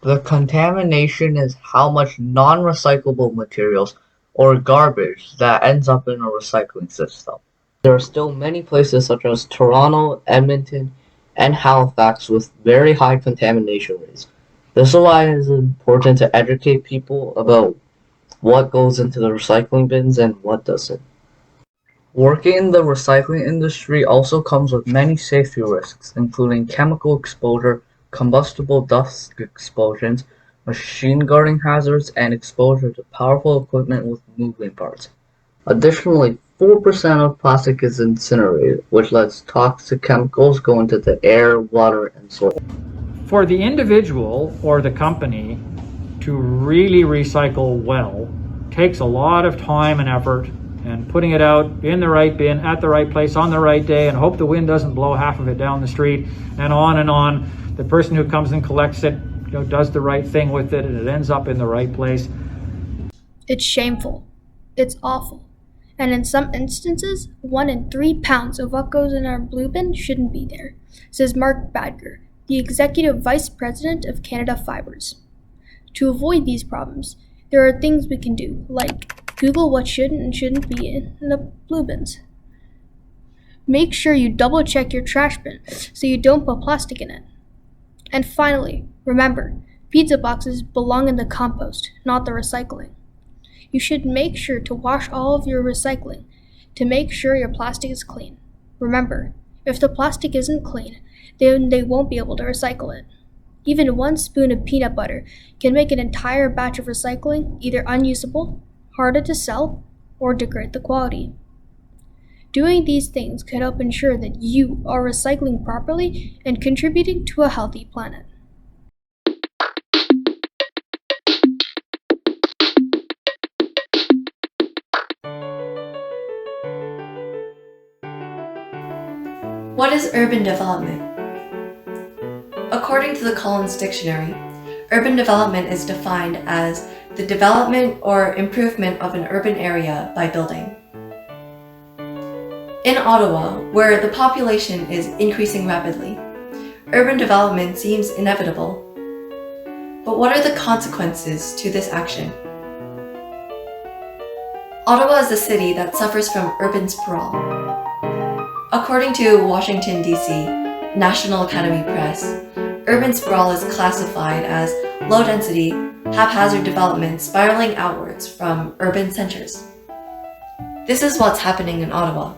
The contamination is how much non-recyclable materials or garbage that ends up in a recycling system. There are still many places such as Toronto, Edmonton, and Halifax with very high contamination rates. This is why it is important to educate people about what goes into the recycling bins and what doesn't. Working in the recycling industry also comes with many safety risks, including chemical exposure, combustible dust explosions, machine guarding hazards, and exposure to powerful equipment with moving parts. Additionally, 4% of plastic is incinerated, which lets toxic chemicals go into the air, water, and soil. For the individual or the company to really recycle well takes a lot of time and effort, and putting it out in the right bin at the right place on the right day and hope the wind doesn't blow half of it down the street and on and on. The person who comes and collects it, does the right thing with it and it ends up in the right place. It's shameful. It's awful. And in some instances, 1 in 3 pounds of what goes in our blue bin shouldn't be there, says Mark Badger, the Executive Vice President of Canada Fibers. To avoid these problems, there are things we can do, like Google what should and shouldn't be in the blue bins. Make sure you double check your trash bin so you don't put plastic in it. And finally, remember, pizza boxes belong in the compost, not the recycling. You should make sure to wash all of your recycling to make sure your plastic is clean. Remember, if the plastic isn't clean, then they won't be able to recycle it. Even 1 spoon of peanut butter can make an entire batch of recycling either unusable, harder to sell, or degrade the quality. Doing these things could help ensure that you are recycling properly and contributing to a healthy planet. What is urban development? According to the Collins Dictionary, urban development is defined as the development or improvement of an urban area by building. In Ottawa, where the population is increasing rapidly, urban development seems inevitable. But what are the consequences to this action? Ottawa is a city that suffers from urban sprawl. According to Washington, D.C. National Academy Press, urban sprawl is classified as low-density, haphazard development spiraling outwards from urban centers. This is what's happening in Ottawa.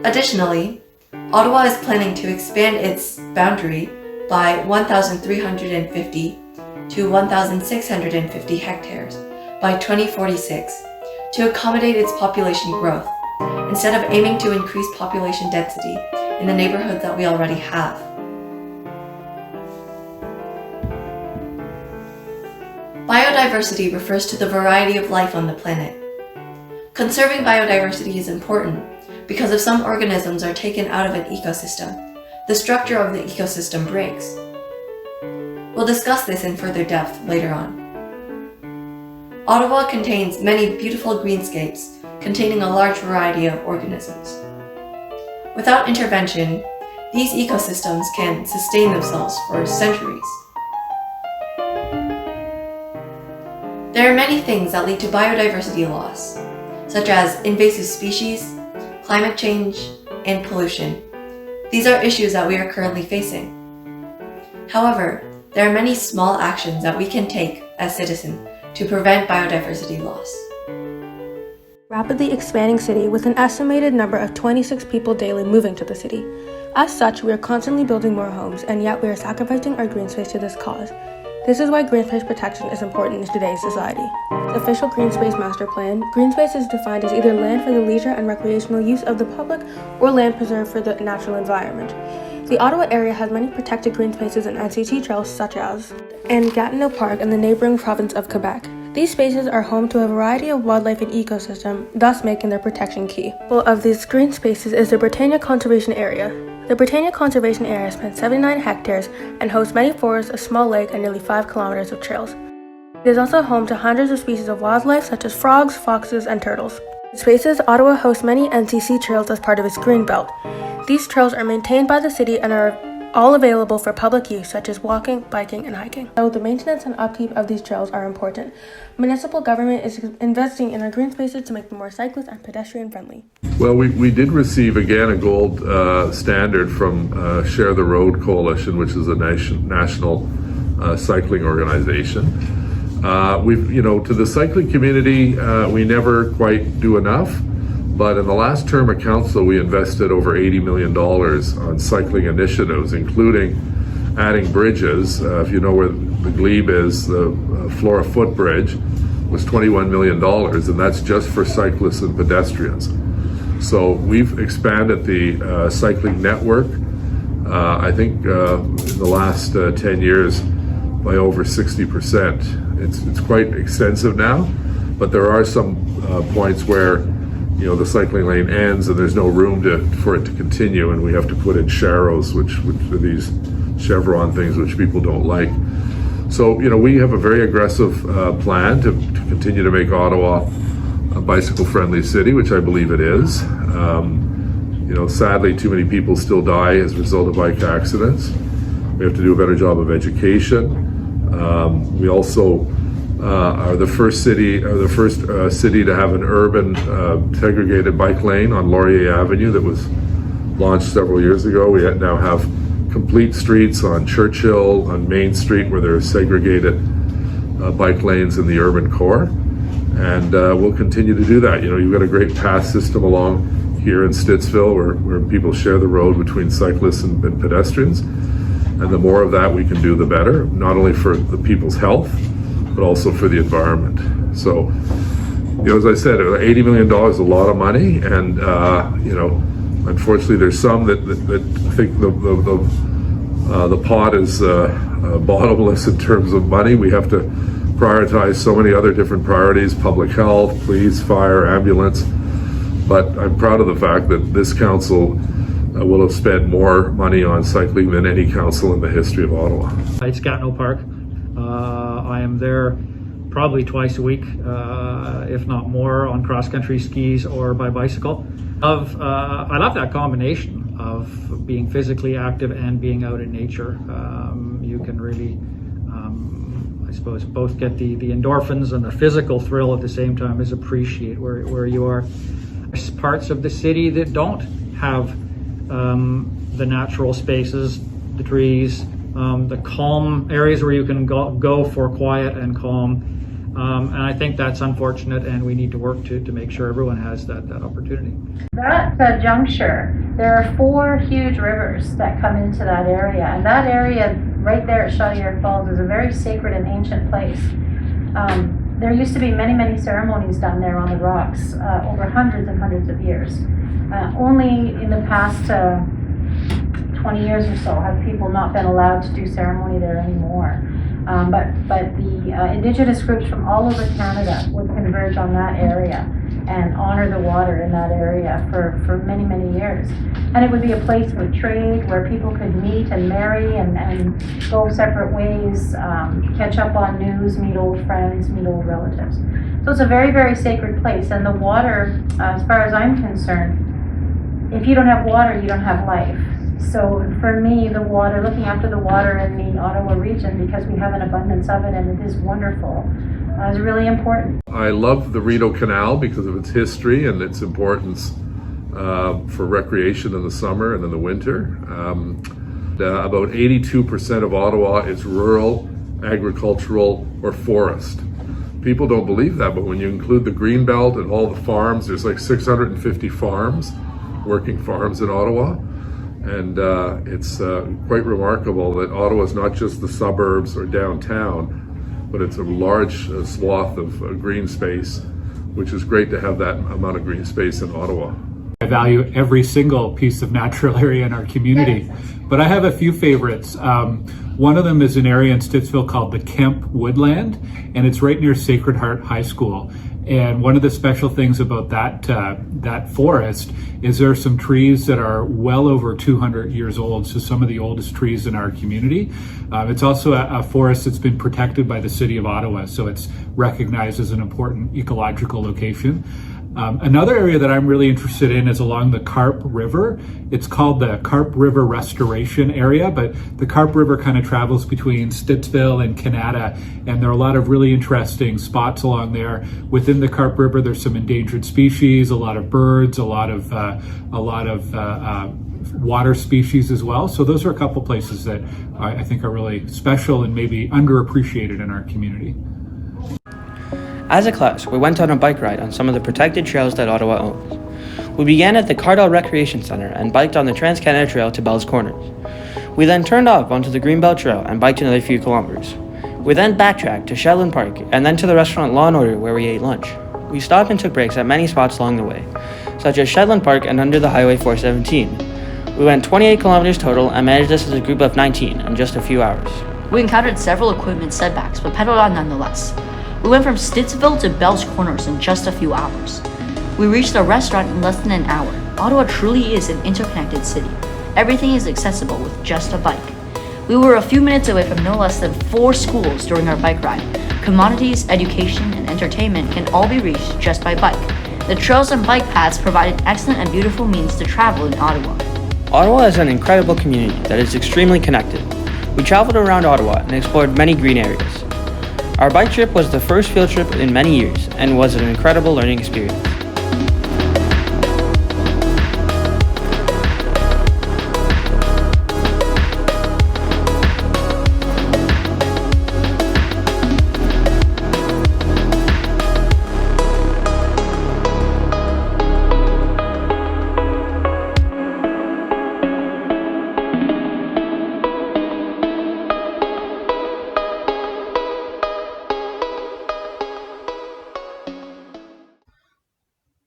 Additionally, Ottawa is planning to expand its boundary by 1,350 to 1,650 hectares by 2046 to accommodate its population growth, instead of aiming to increase population density in the neighborhoods that we already have. Biodiversity refers to the variety of life on the planet. Conserving biodiversity is important because if some organisms are taken out of an ecosystem, the structure of the ecosystem breaks. We'll discuss this in further depth later on. Ottawa contains many beautiful greenscapes containing a large variety of organisms. Without intervention, these ecosystems can sustain themselves for centuries. There are many things that lead to biodiversity loss, such as invasive species, climate change, and pollution. These are issues that we are currently facing. However, there are many small actions that we can take as citizens to prevent biodiversity loss. Rapidly expanding city with an estimated number of 26 people daily moving to the city. As such, we are constantly building more homes, and yet we are sacrificing our green space to this cause. This is why green space protection is important in today's society. The official Green Space Master Plan, green space is defined as either land for the leisure and recreational use of the public or land preserved for the natural environment. The Ottawa area has many protected green spaces and NCT trails such as in Gatineau Park in the neighboring province of Quebec. These spaces are home to a variety of wildlife and ecosystem, thus making their protection key. One of these green spaces is the Britannia Conservation Area. The Britannia Conservation Area spans 79 hectares and hosts many forests, a small lake, and nearly 5 kilometers of trails. It is also home to hundreds of species of wildlife such as frogs, foxes, and turtles. In spaces, Ottawa hosts many NCC trails as part of its green belt. These trails are maintained by the city and are all available for public use, such as walking, biking, and hiking. So the maintenance and upkeep of these trails are important. Municipal government is investing in our green spaces to make them more cyclist and pedestrian friendly. Well, we did receive again a gold standard from Share the Road Coalition, which is a national cycling organization. To the cycling community, we never quite do enough. But in the last term of council, we invested over $80 million on cycling initiatives, including adding bridges. If you know where the Glebe is, the Flora Footbridge was $21 million, and that's just for cyclists and pedestrians. So we've expanded the cycling network, I think in the last 10 years by over 60%. It's quite extensive now, but there are some points where the cycling lane ends and there's no room for it to continue, and we have to put in sharrows, which are these chevron things which people don't like. So, we have a very aggressive plan to continue to make Ottawa a bicycle-friendly city, which I believe it is. Sadly, too many people still die as a result of bike accidents. We have to do a better job of education. We also are the first city to have an urban segregated bike lane on Laurier Avenue that was launched several years ago. We now have complete streets on Churchill, on Main Street, where there are segregated bike lanes in the urban core. And we'll continue to do that. You know, you've got a great path system along here in Stittsville where people share the road between cyclists and pedestrians. And the more of that we can do, the better, not only for the people's health, but also for the environment. So, you know, as I said, $80 million is a lot of money, and you know, unfortunately, there's some that think the pot is bottomless in terms of money. We have to prioritize so many other different priorities: public health, police, fire, ambulance. But I'm proud of the fact that this council will have spent more money on cycling than any council in the history of Ottawa. It's Gatineau Park. I am there probably twice a week, if not more, on cross-country skis or by bicycle. I love that combination of being physically active and being out in nature. You can really, I suppose, both get the endorphins and the physical thrill at the same time as appreciate where you are. There's parts of the city that don't have the natural spaces, the trees, the calm areas where you can go for quiet and calm. And I think that's unfortunate, and we need to work to make sure everyone has that opportunity. That juncture, there are 4 huge rivers that come into that area, and that area right there at Chaudière Falls is a very sacred and ancient place. There used to be many ceremonies done there on the rocks over hundreds and hundreds of years. Only in the past 20 years or so have people not been allowed to do ceremony there anymore. But the Indigenous groups from all over Canada would converge on that area and honor the water in that area for many years. And it would be a place for trade, where people could meet and marry and go separate ways, catch up on news, meet old friends, meet old relatives. So it's a very sacred place. And the water, as far as I'm concerned, if you don't have water, you don't have life. So for me, the water, looking after the water in the Ottawa region, because we have an abundance of it and it is wonderful, is really important. I love the Rideau Canal because of its history and its importance for recreation in the summer and in the winter. About 82% of Ottawa is rural, agricultural, or forest. People don't believe that, but when you include the Greenbelt and all the farms, there's like 650 farms, working farms in Ottawa. And it's quite remarkable that Ottawa is not just the suburbs or downtown, but it's a large swath of green space, which is great to have that amount of green space in Ottawa. I value every single piece of natural area in our community, but I have a few favorites. One of them is an area in Stittsville called the Kemp Woodland, and it's right near Sacred Heart High School. And one of the special things about that forest is there are some trees that are well over 200 years old, so some of the oldest trees in our community. It's also a forest that's been protected by the City of Ottawa, so it's recognized as an important ecological location. Another area that I'm really interested in is along the Carp River. It's called the Carp River Restoration Area, but the Carp River kind of travels between Stittsville and Canada, and there are a lot of really interesting spots along there. Within the Carp River, there's some endangered species, a lot of birds, a lot of water species as well. So those are a couple places that I think are really special and maybe underappreciated in our community. As a class, we went on a bike ride on some of the protected trails that Ottawa owns. We began at the Cardell Recreation Centre and biked on the Trans-Canada Trail to Bell's Corners. We then turned off onto the Greenbelt Trail and biked another few kilometers. We then backtracked to Shetland Park and then to the restaurant Law & Order, where we ate lunch. We stopped and took breaks at many spots along the way, such as Shetland Park and under the Highway 417. We went 28 kilometers total and managed this as a group of 19 in just a few hours. We encountered several equipment setbacks, but pedaled on nonetheless. We went from Stittsville to Bell's Corners in just a few hours. We reached a restaurant in less than an hour. Ottawa truly is an interconnected city. Everything is accessible with just a bike. We were a few minutes away from no less than 4 schools during our bike ride. Commodities, education, and entertainment can all be reached just by bike. The trails and bike paths provide an excellent and beautiful means to travel in Ottawa. Ottawa is an incredible community that is extremely connected. We traveled around Ottawa and explored many green areas. Our bike trip was the first field trip in many years and was an incredible learning experience.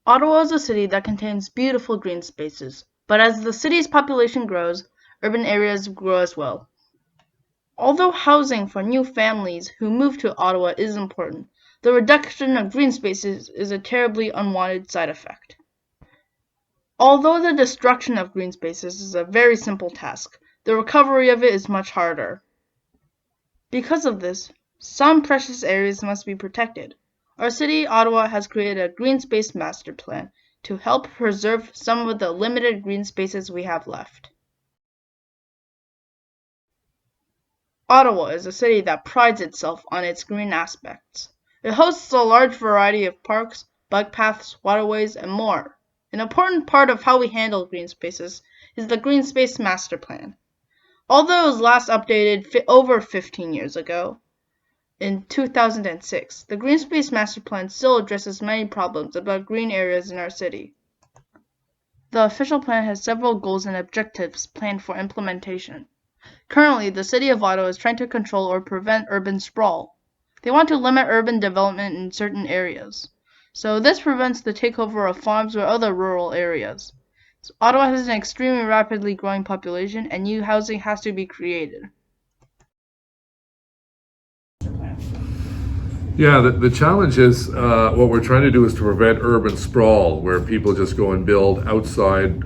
Ottawa is a city that contains beautiful green spaces, but as the city's population grows, urban areas grow as well. Although housing for new families who move to Ottawa is important, the reduction of green spaces is a terribly unwanted side effect. Although the destruction of green spaces is a very simple task, the recovery of it is much harder. Because of this, some precious areas must be protected. Our city, Ottawa, has created a green space master plan to help preserve some of the limited green spaces we have left. Ottawa is a city that prides itself on its green aspects. It hosts a large variety of parks, bike paths, waterways, and more. An important part of how we handle green spaces is the Green Space Master Plan. Although it was last updated over 15 years ago, in 2006, the Green Space Master Plan still addresses many problems about green areas in our city. The official plan has several goals and objectives planned for implementation. Currently, the City of Ottawa is trying to control or prevent urban sprawl. They want to limit urban development in certain areas. So this prevents the takeover of farms or other rural areas. So Ottawa has an extremely rapidly growing population and new housing has to be created. Yeah, the challenge is what we're trying to do is to prevent urban sprawl, where people just go and build outside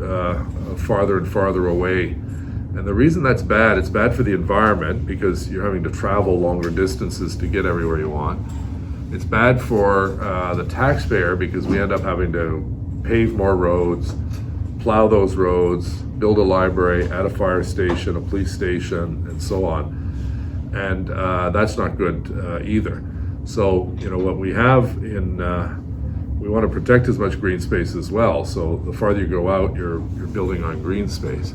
farther and farther away. And the reason that's bad, it's bad for the environment because you're having to travel longer distances to get everywhere you want. It's bad for the taxpayer because we end up having to pave more roads, plow those roads, build a library, add a fire station, a police station, and so on. And that's not good either. So, you know, what we have we want to protect as much green space as well. So the farther you go out, you're building on green space.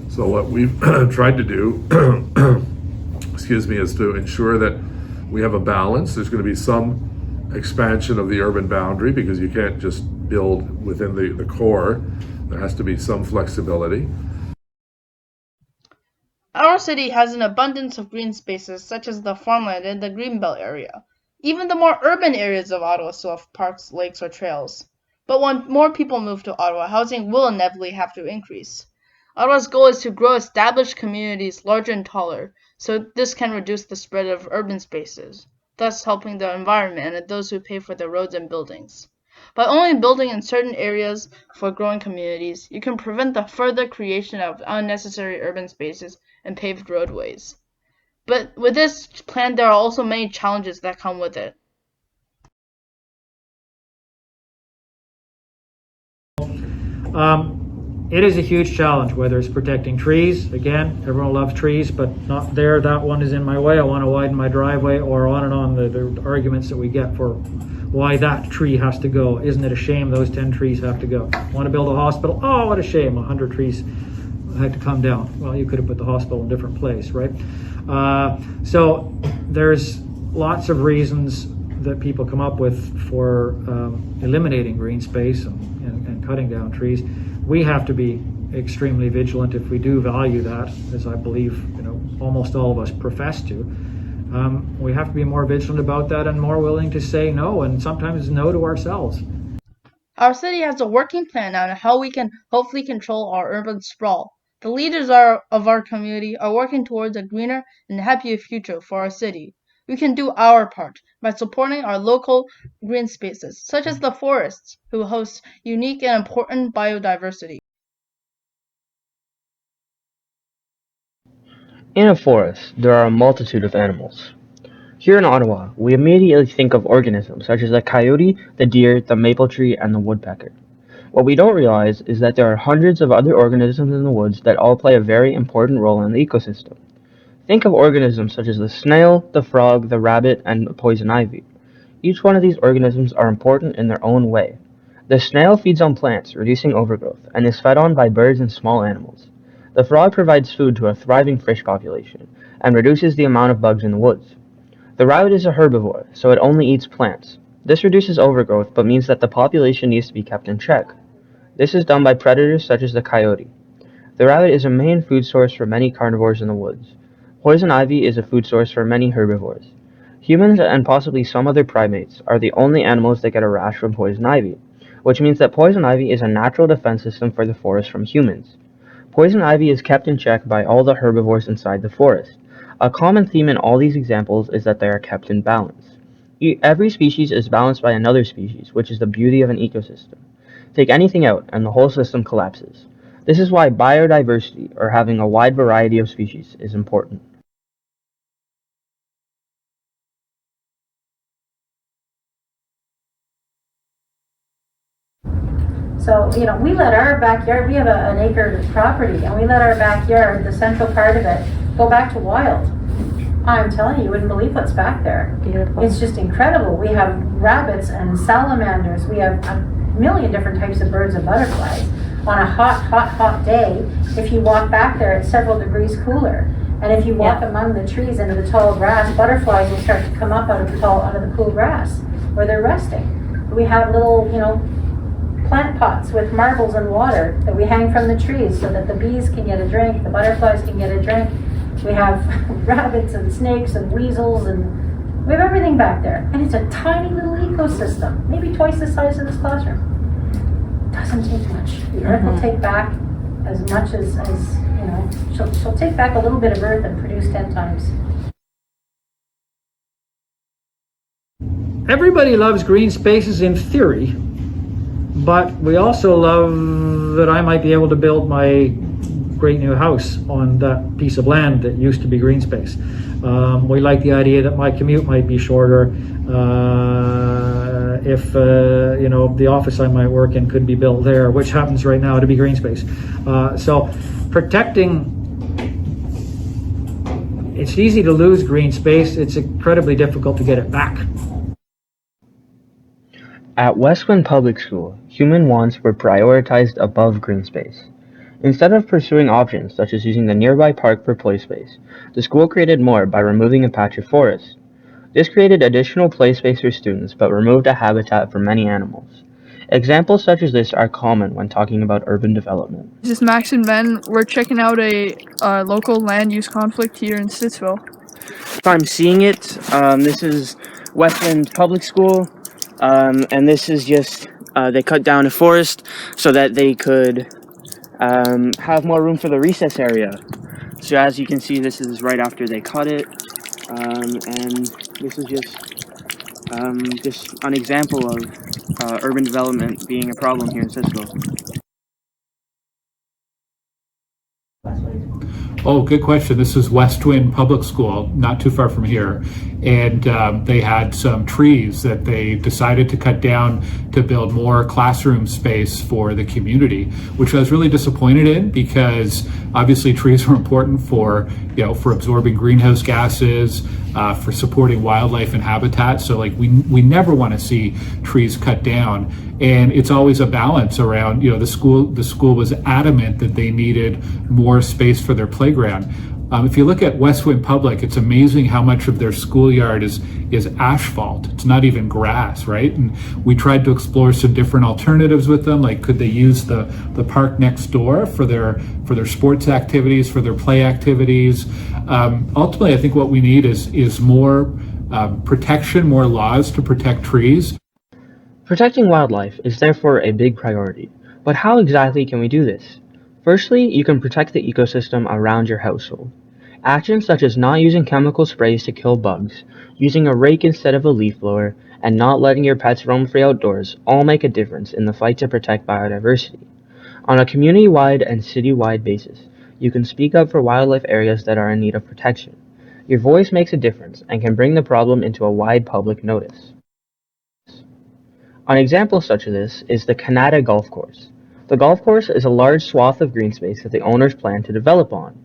So what we've tried to do, excuse me, is to ensure that we have a balance. There's going to be some expansion of the urban boundary because you can't just build within the core. There has to be some flexibility. Our city has an abundance of green spaces such as the farmland in the Greenbelt area. Even the more urban areas of Ottawa still have parks, lakes, or trails. But when more people move to Ottawa, housing will inevitably have to increase. Ottawa's goal is to grow established communities larger and taller, so this can reduce the spread of urban spaces, thus helping the environment and those who pay for the roads and buildings. By only building in certain areas for growing communities, you can prevent the further creation of unnecessary urban spaces and paved roadways. But with this plan, there are also many challenges that come with it. It is a huge challenge, whether it's protecting trees. Again, everyone loves trees, but not there. That one is in my way. I want to widen my driveway, or on and on the arguments that we get for why that tree has to go. Isn't it a shame those 10 trees have to go? Want to build a hospital? Oh, what a shame. 100 trees had to come down. Well, you could have put the hospital in a different place, right? So there's lots of reasons that people come up with for eliminating green space and cutting down trees. We have to be extremely vigilant if we do value that, as I believe almost all of us profess to. We have to be more vigilant about that and more willing to say no, and sometimes no to ourselves. Our city has a working plan on how we can hopefully control our urban sprawl. The leaders of our community are working towards a greener and happier future for our city. We can do our part by supporting our local green spaces, such as the forests, who host unique and important biodiversity. In a forest, there are a multitude of animals. Here in Ottawa, we immediately think of organisms such as the coyote, the deer, the maple tree, and the woodpecker. What we don't realize is that there are hundreds of other organisms in the woods that all play a very important role in the ecosystem. Think of organisms such as the snail, the frog, the rabbit, and poison ivy. Each one of these organisms are important in their own way. The snail feeds on plants, reducing overgrowth, and is fed on by birds and small animals. The frog provides food to a thriving fish population, and reduces the amount of bugs in the woods. The rabbit is a herbivore, so it only eats plants. This reduces overgrowth, but means that the population needs to be kept in check. This is done by predators such as the coyote. The rabbit is a main food source for many carnivores in the woods. Poison ivy is a food source for many herbivores. Humans and possibly some other primates are the only animals that get a rash from poison ivy. which means that poison ivy is a natural defense system for the forest from humans. Poison ivy is kept in check by all the herbivores inside the forest. A common theme in all these examples is that they are kept in balance. Every species is balanced by another species, which is the beauty of an ecosystem. Take anything out, and the whole system collapses. This is why biodiversity, or having a wide variety of species, is important. So, we let our backyard, we have an acre property, and we let our backyard, the central part of it, go back to wild. I'm telling you, you wouldn't believe what's back there. Beautiful. It's just incredible. We have rabbits and salamanders. We have a million different types of birds and butterflies. On a hot day, if you walk back there, it's several degrees cooler. And if you walk among the trees into the tall grass, butterflies will start to come up out of the cool grass where they're resting. We have little, plant pots with marbles and water that we hang from the trees so that the bees can get a drink, the butterflies can get a drink. We have rabbits and snakes and weasels, and we have everything back there. And it's a tiny little ecosystem, maybe twice the size of this classroom. Doesn't take much. The earth will take back as much as she'll take back a little bit of earth and produce 10 times. Everybody loves green spaces in theory, but we also love that I might be able to build my great new house on that piece of land that used to be green space. We like the idea that my commute might be shorter if the office I might work in could be built there, which happens right now to be green space. So protecting, it's easy to lose green space. It's incredibly difficult to get it back. At Westwind Public School, human wants were prioritized above green space. Instead of pursuing options such as using the nearby park for play space, the school created more by removing a patch of forest. This created additional play space for students but removed a habitat for many animals. Examples such as this are common when talking about urban development. This is Max and Ben. We're checking out a local land use conflict here in Stittsville. If I'm seeing it, this is Westwind Public School, and this is just, they cut down a forest so that they could have more room for the recess area. So as you can see, this is right after they cut it, and this is just an example of urban development being a problem here in Stittsville. Oh, good question. This is Westwind Public School, not too far from here. And they had some trees that they decided to cut down to build more classroom space for the community, which I was really disappointed in because obviously trees are important for absorbing greenhouse gases, for supporting wildlife and habitat. So like we never want to see trees cut down. And it's always a balance around, the school was adamant that they needed more space for their playground. If you look at Westwind Public, it's amazing how much of their schoolyard is asphalt. It's not even grass, right? And we tried to explore some different alternatives with them, like could they use the park next door for their sports activities, for their play activities. Ultimately, I think what we need is more protection, more laws to protect trees. Protecting wildlife is therefore a big priority, but how exactly can we do this? Firstly, you can protect the ecosystem around your household. Actions such as not using chemical sprays to kill bugs, using a rake instead of a leaf blower, and not letting your pets roam free outdoors all make a difference in the fight to protect biodiversity. On a community-wide and city-wide basis, you can speak up for wildlife areas that are in need of protection. Your voice makes a difference and can bring the problem into a wide public notice. An example such as this is the Canada Golf Course. The golf course is a large swath of green space that the owners plan to develop on.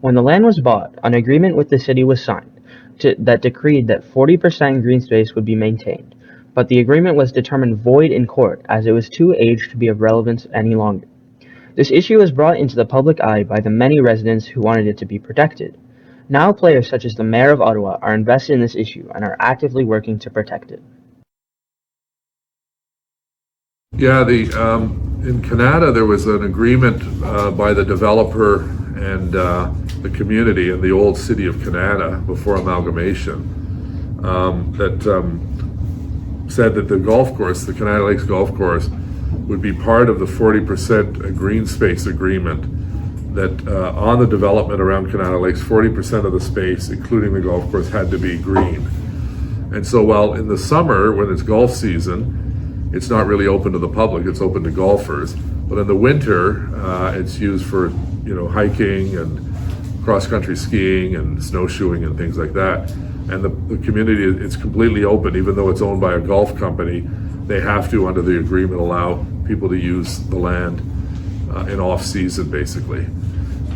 When the land was bought, an agreement with the city was signed that decreed that 40% green space would be maintained, but the agreement was determined void in court as it was too aged to be of relevance any longer. This issue was brought into the public eye by the many residents who wanted it to be protected. Now players such as the Mayor of Ottawa are invested in this issue and are actively working to protect it. Yeah, in Canada there was an agreement by the developer and the community in the old city of Canada before amalgamation that said that the golf course, the Canada Lakes Golf Course, would be part of the 40% green space agreement that on the development around Kanata Lakes, 40% of the space, including the golf course, had to be green. And so while in the summer, when it's golf season, it's not really open to the public, it's open to golfers. But in the winter, it's used for, hiking and cross-country skiing and snowshoeing and things like that. And the community, it's completely open, even though it's owned by a golf company. They have to, under the agreement, allow people to use the land in off-season, basically.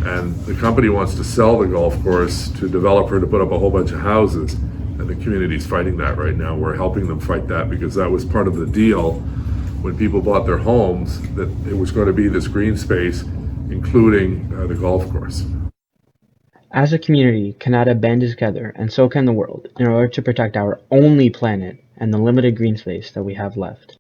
And the company wants to sell the golf course to a developer to put up a whole bunch of houses. And the community's fighting that right now. We're helping them fight that because that was part of the deal when people bought their homes, that it was going to be this green space, including the golf course. As a community, Canada bands together, and so can the world, in order to protect our only planet and the limited green space that we have left.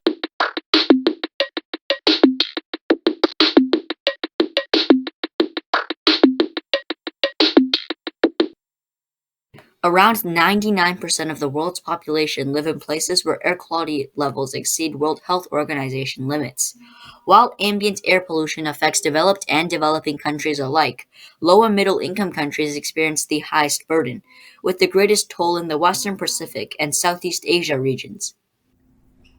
Around 99% of the world's population live in places where air quality levels exceed World Health Organization limits. While ambient air pollution affects developed and developing countries alike, low and middle income countries experience the highest burden, with the greatest toll in the Western Pacific and Southeast Asia regions.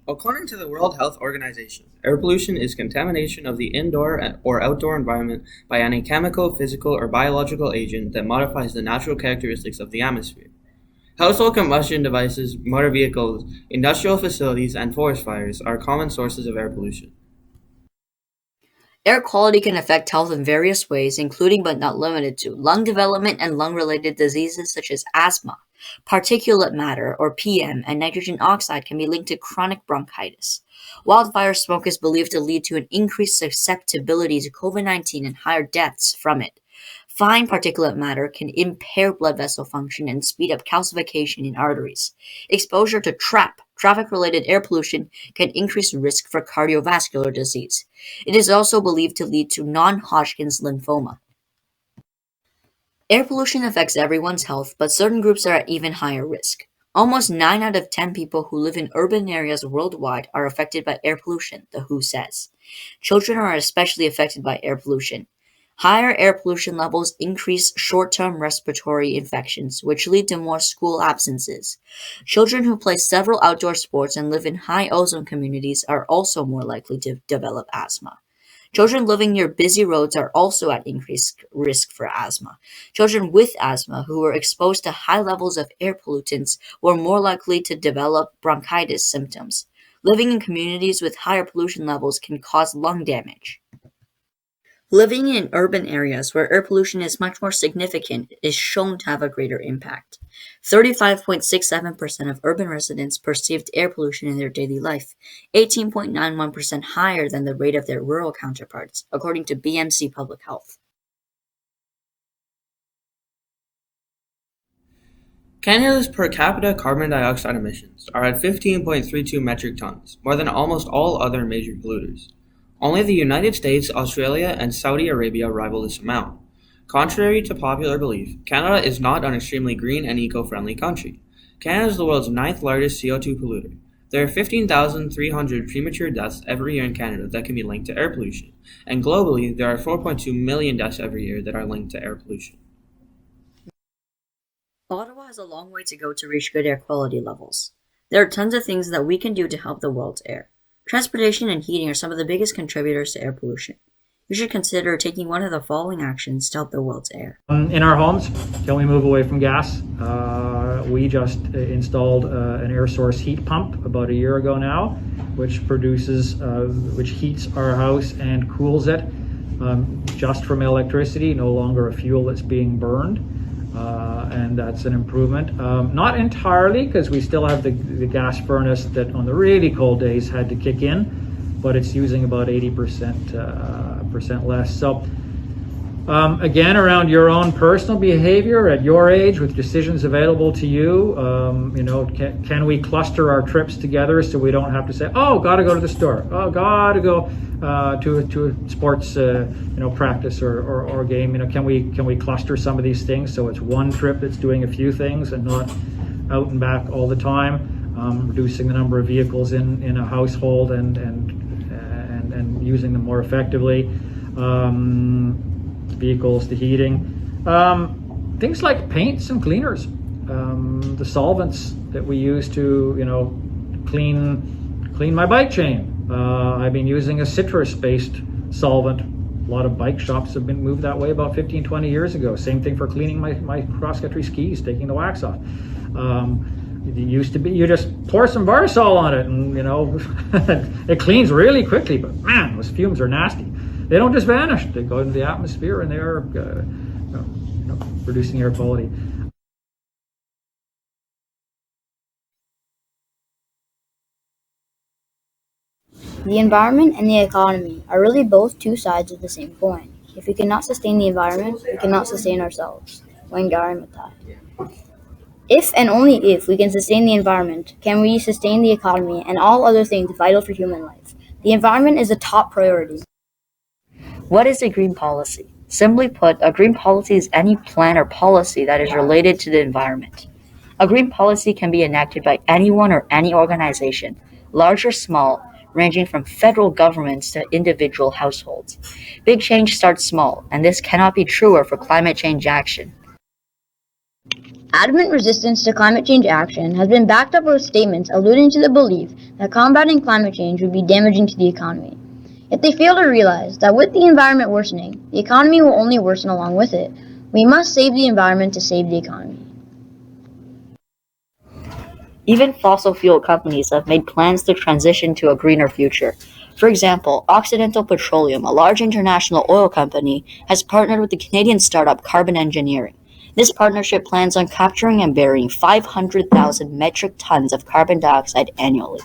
According to the World Health Organization, air pollution is contamination of the indoor or outdoor environment by any chemical, physical, or biological agent that modifies the natural characteristics of the atmosphere. Household combustion devices, motor vehicles, industrial facilities, and forest fires are common sources of air pollution. Air quality can affect health in various ways, including but not limited to lung development and lung-related diseases such as asthma. Particulate matter, or PM, and nitrogen oxide can be linked to chronic bronchitis. Wildfire smoke is believed to lead to an increased susceptibility to COVID-19 and higher deaths from it. Fine particulate matter can impair blood vessel function and speed up calcification in arteries. Exposure to traffic-related air pollution, can increase risk for cardiovascular disease. It is also believed to lead to non-Hodgkin's lymphoma. Air pollution affects everyone's health, but certain groups are at even higher risk. Almost 9 out of 10 people who live in urban areas worldwide are affected by air pollution, the WHO says. Children are especially affected by air pollution. Higher air pollution levels increase short-term respiratory infections, which lead to more school absences. Children who play several outdoor sports and live in high ozone communities are also more likely to develop asthma. Children living near busy roads are also at increased risk for asthma. Children with asthma who were exposed to high levels of air pollutants were more likely to develop bronchitis symptoms. Living in communities with higher pollution levels can cause lung damage. Living in urban areas where air pollution is much more significant is shown to have a greater impact. 35.67% of urban residents perceived air pollution in their daily life, 18.91% higher than the rate of their rural counterparts, according to BMC Public Health. Canada's per capita carbon dioxide emissions are at 15.32 metric tons, more than almost all other major polluters. Only the United States, Australia, and Saudi Arabia rival this amount. Contrary to popular belief, Canada is not an extremely green and eco-friendly country. Canada is the world's 9th largest CO2 polluter. There are 15,300 premature deaths every year in Canada that can be linked to air pollution, and globally there are 4.2 million deaths every year that are linked to air pollution. Ottawa has a long way to go to reach good air quality levels. There are tons of things that we can do to help the world's air. Transportation and heating are some of the biggest contributors to air pollution. You should consider taking one of the following actions to help the world's air. In our homes, can we move away from gas? We just installed an air source heat pump about a year ago now, which heats our house and cools it just from electricity, no longer a fuel that's being burned. And that's an improvement. Not entirely, because we still have the gas furnace that on the really cold days had to kick in, but it's using about 80% less. So again, around your own personal behavior at your age with decisions available to you, can we cluster our trips together so we don't have to say, oh, gotta go to the store, oh, gotta go to a sports practice or game. Can we cluster some of these things so it's one trip that's doing a few things and not out and back all the time, reducing the number of vehicles in a household and using them more effectively. Vehicles, the heating. Things like paints and cleaners. The solvents that we use to, clean my bike chain. I've been using a citrus-based solvent. A lot of bike shops have been moved that way about 15, 20 years ago. Same thing for cleaning my cross-country skis, taking the wax off. It used to be you just pour some Varsol on it and, it cleans really quickly, but man, those fumes are nasty. They don't just vanish. They go into the atmosphere and they are reducing air quality. The environment and the economy are really both two sides of the same coin. If we cannot sustain the environment, we cannot sustain ourselves. Wangari Maathai. If and only if we can sustain the environment, can we sustain the economy and all other things vital for human life. The environment is a top priority. What is a green policy? Simply put, a green policy is any plan or policy that is related to the environment. A green policy can be enacted by anyone or any organization, large or small, ranging from federal governments to individual households. Big change starts small, and this cannot be truer for climate change action. Adamant resistance to climate change action has been backed up with statements alluding to the belief that combating climate change would be damaging to the economy. Yet they fail to realize that with the environment worsening, the economy will only worsen along with it. We must save the environment to save the economy. Even fossil fuel companies have made plans to transition to a greener future. For example, Occidental Petroleum, a large international oil company, has partnered with the Canadian startup Carbon Engineering. This partnership plans on capturing and burying 500,000 metric tons of carbon dioxide annually.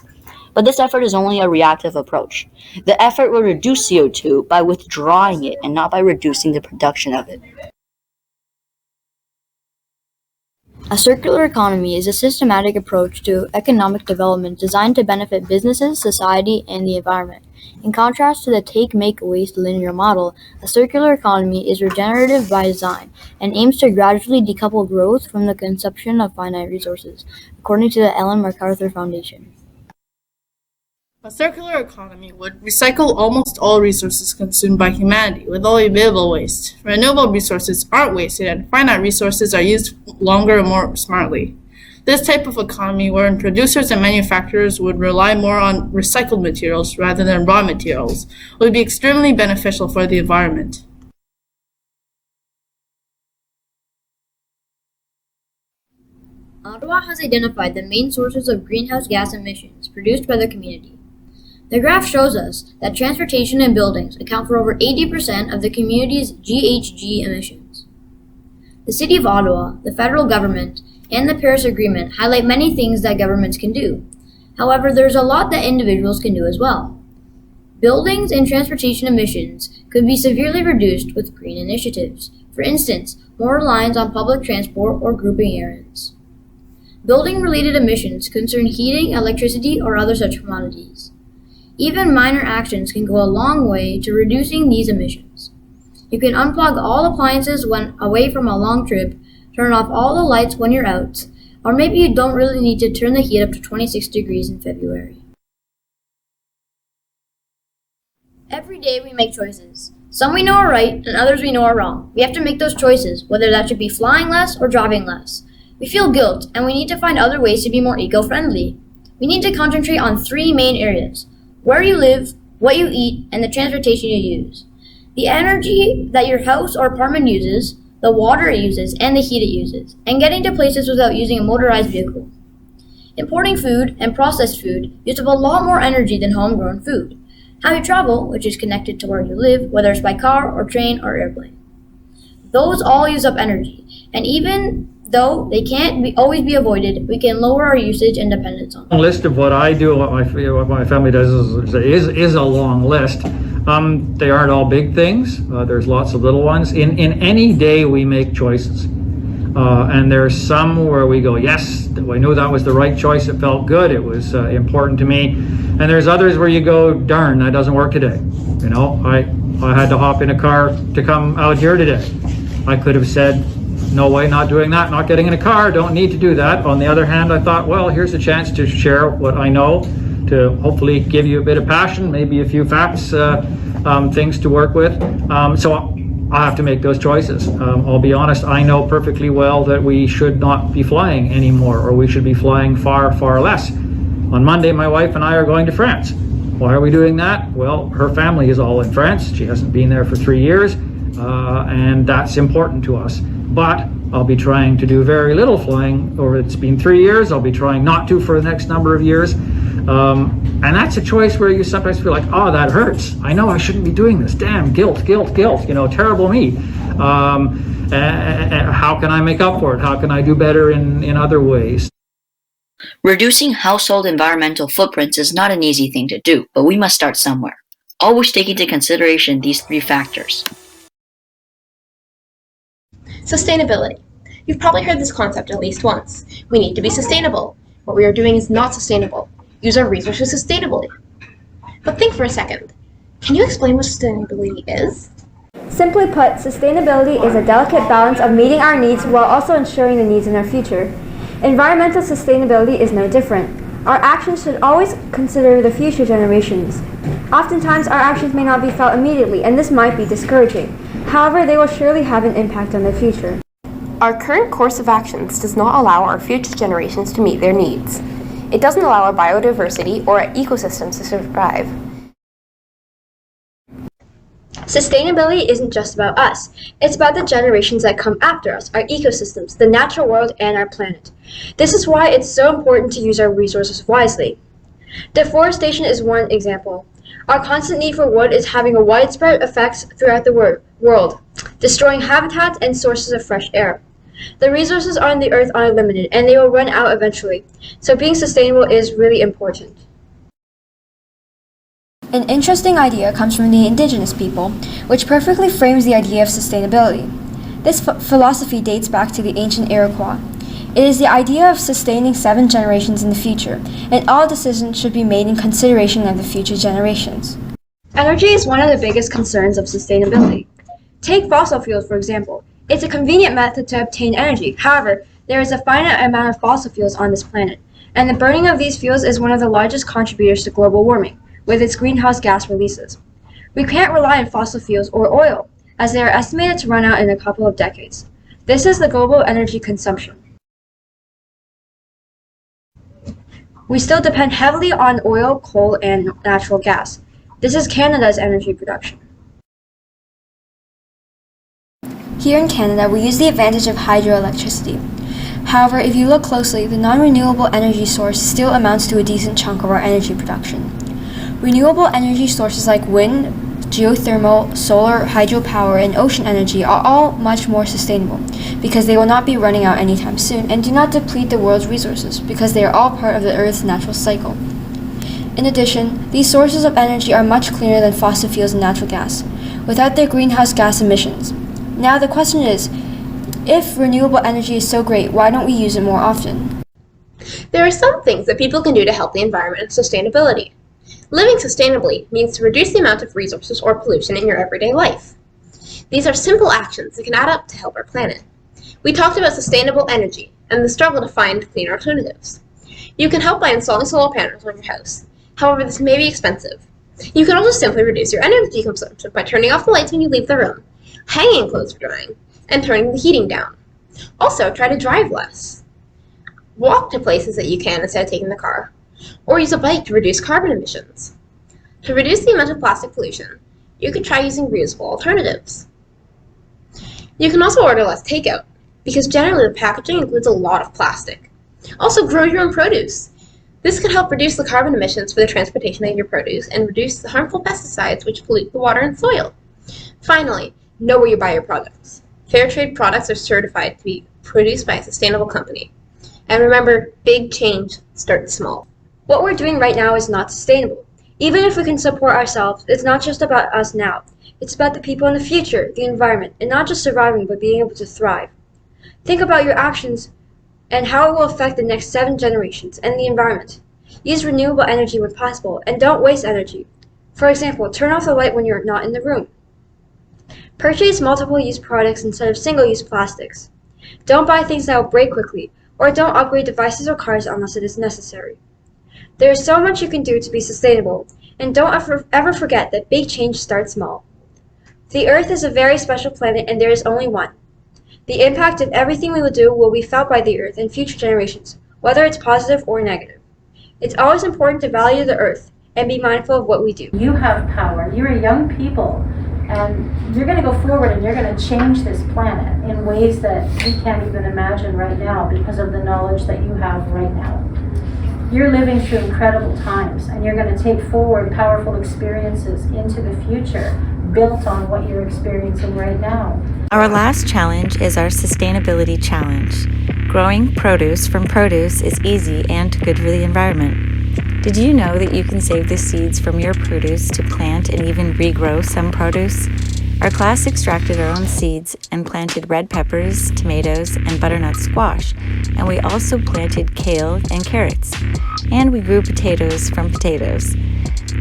But this effort is only a reactive approach. The effort will reduce CO2 by withdrawing it and not by reducing the production of it. A circular economy is a systematic approach to economic development designed to benefit businesses, society, and the environment. In contrast to the take, make, waste linear model, a circular economy is regenerative by design and aims to gradually decouple growth from the consumption of finite resources, according to the Ellen MacArthur Foundation. A circular economy would recycle almost all resources consumed by humanity with only available waste. Renewable resources aren't wasted and finite resources are used longer and more smartly. This type of economy wherein producers and manufacturers would rely more on recycled materials rather than raw materials would be extremely beneficial for the environment. Ottawa has identified the main sources of greenhouse gas emissions produced by the community. The graph shows us that transportation and buildings account for over 80% of the community's GHG emissions. The City of Ottawa, the federal government, and the Paris Agreement highlight many things that governments can do. However, there's a lot that individuals can do as well. Buildings and transportation emissions could be severely reduced with green initiatives. For instance, more reliance on public transport or grouping errands. Building-related emissions concern heating, electricity, or other such commodities. Even minor actions can go a long way to reducing these emissions. You can unplug all appliances when away from a long trip, turn off all the lights when you're out, or maybe you don't really need to turn the heat up to 26 degrees in February. Every day we make choices. Some we know are right, and others we know are wrong. We have to make those choices, whether that should be flying less or driving less. We feel guilt, and we need to find other ways to be more eco-friendly. We need to concentrate on three main areas: where you live, what you eat, and the transportation you use. The energy that your house or apartment uses, the water it uses, and the heat it uses, and getting to places without using a motorized vehicle. Importing food and processed food use up a lot more energy than homegrown food. How you travel, which is connected to where you live, whether it's by car or train or airplane. Those all use up energy, and even though they can't always be avoided, we can lower our usage and dependence on them. A list of what I do, what my family does is a long list. They aren't all big things. There's lots of little ones. In any day we make choices. And there's some where we go, yes, we knew that was the right choice. It felt good. It was important to me. And there's others where you go, darn, that doesn't work today. You know, I had to hop in a car to come out here today. I could have said, no way, not doing that, not getting in a car, don't need to do that. On the other hand, I thought, well, here's a chance to share what I know, to hopefully give you a bit of passion, maybe a few facts, things to work with. So I have to make those choices. I'll be honest, I know perfectly well that we should not be flying anymore, or we should be flying far, far less. On Monday, my wife and I are going to France. Why are we doing that? Well, her family is all in France. She hasn't been there for 3 years, and that's important to us. But I'll be trying to do very little flying over, it's been 3 years. I'll be trying not to for the next number of years. And that's a choice where you sometimes feel like, oh, that hurts. I know I shouldn't be doing this. Damn, guilt, terrible me. How can I make up for it? How can I do better in other ways? Reducing household environmental footprints is not an easy thing to do, but we must start somewhere. Always take into consideration these 3 factors. Sustainability. You've probably heard this concept at least once. We need to be sustainable. What we are doing is not sustainable. Use our resources sustainably. But think for a second. Can you explain what sustainability is? Simply put, sustainability is a delicate balance of meeting our needs while also ensuring the needs in our future. Environmental sustainability is no different. Our actions should always consider the future generations. Oftentimes, our actions may not be felt immediately, and this might be discouraging. However, they will surely have an impact on the future. Our current course of actions does not allow our future generations to meet their needs. It doesn't allow our biodiversity or our ecosystems to survive. Sustainability isn't just about us. It's about the generations that come after us, our ecosystems, the natural world, and our planet. This is why it's so important to use our resources wisely. Deforestation is one example. Our constant need for wood is having a widespread effect throughout the world, destroying habitats and sources of fresh air. The resources on the earth are limited, and they will run out eventually, so being sustainable is really important. An interesting idea comes from the indigenous people, which perfectly frames the idea of sustainability. This philosophy dates back to the ancient Iroquois. It is the idea of sustaining 7 generations in the future, and all decisions should be made in consideration of the future generations. Energy is one of the biggest concerns of sustainability. Take fossil fuels, for example. It's a convenient method to obtain energy. However, there is a finite amount of fossil fuels on this planet, and the burning of these fuels is one of the largest contributors to global warming, with its greenhouse gas releases. We can't rely on fossil fuels or oil, as they are estimated to run out in a couple of decades. This is the global energy consumption. We still depend heavily on oil, coal, and natural gas. This is Canada's energy production. Here in Canada, we use the advantage of hydroelectricity. However, if you look closely, the non-renewable energy source still amounts to a decent chunk of our energy production. Renewable energy sources like wind, geothermal, solar, hydropower, and ocean energy are all much more sustainable because they will not be running out anytime soon and do not deplete the world's resources because they are all part of the Earth's natural cycle. In addition, these sources of energy are much cleaner than fossil fuels and natural gas, without their greenhouse gas emissions. Now the question is, if renewable energy is so great, why don't we use it more often? There are some things that people can do to help the environment and sustainability. Living sustainably means to reduce the amount of resources or pollution in your everyday life. These are simple actions that can add up to help our planet. We talked about sustainable energy and the struggle to find clean alternatives. You can help by installing solar panels on your house. However, this may be expensive. You can also simply reduce your energy consumption by turning off the lights when you leave the room, hanging clothes for drying, and turning the heating down. Also, try to drive less. Walk to places that you can instead of taking the car, or use a bike to reduce carbon emissions. To reduce the amount of plastic pollution, you could try using reusable alternatives. You can also order less takeout, because generally the packaging includes a lot of plastic. Also, grow your own produce. This could help reduce the carbon emissions for the transportation of your produce and reduce the harmful pesticides which pollute the water and soil. Finally, know where you buy your products. Fair trade products are certified to be produced by a sustainable company. And remember, big change starts small. What we're doing right now is not sustainable. Even if we can support ourselves, it's not just about us now. It's about the people in the future, the environment, and not just surviving, but being able to thrive. Think about your actions and how it will affect the next 7 generations and the environment. Use renewable energy when possible, and don't waste energy. For example, turn off the light when you're not in the room. Purchase multiple-use products instead of single-use plastics. Don't buy things that will break quickly, or don't upgrade devices or cars unless it is necessary. There is so much you can do to be sustainable, and don't ever forget that big change starts small. The Earth is a very special planet and there is only one. The impact of everything we will do will be felt by the Earth and future generations, whether it's positive or negative. It's always important to value the Earth and be mindful of what we do. You have power. You're young people, and you're going to go forward and you're going to change this planet in ways that we can't even imagine right now because of the knowledge that you have right now. You're living through incredible times, and you're going to take forward powerful experiences into the future built on what you're experiencing right now. Our last challenge is our sustainability challenge. Growing produce from produce is easy and good for the environment. Did you know that you can save the seeds from your produce to plant and even regrow some produce? Our class extracted our own seeds and planted red peppers, tomatoes, and butternut squash, and we also planted kale and carrots. And we grew potatoes from potatoes.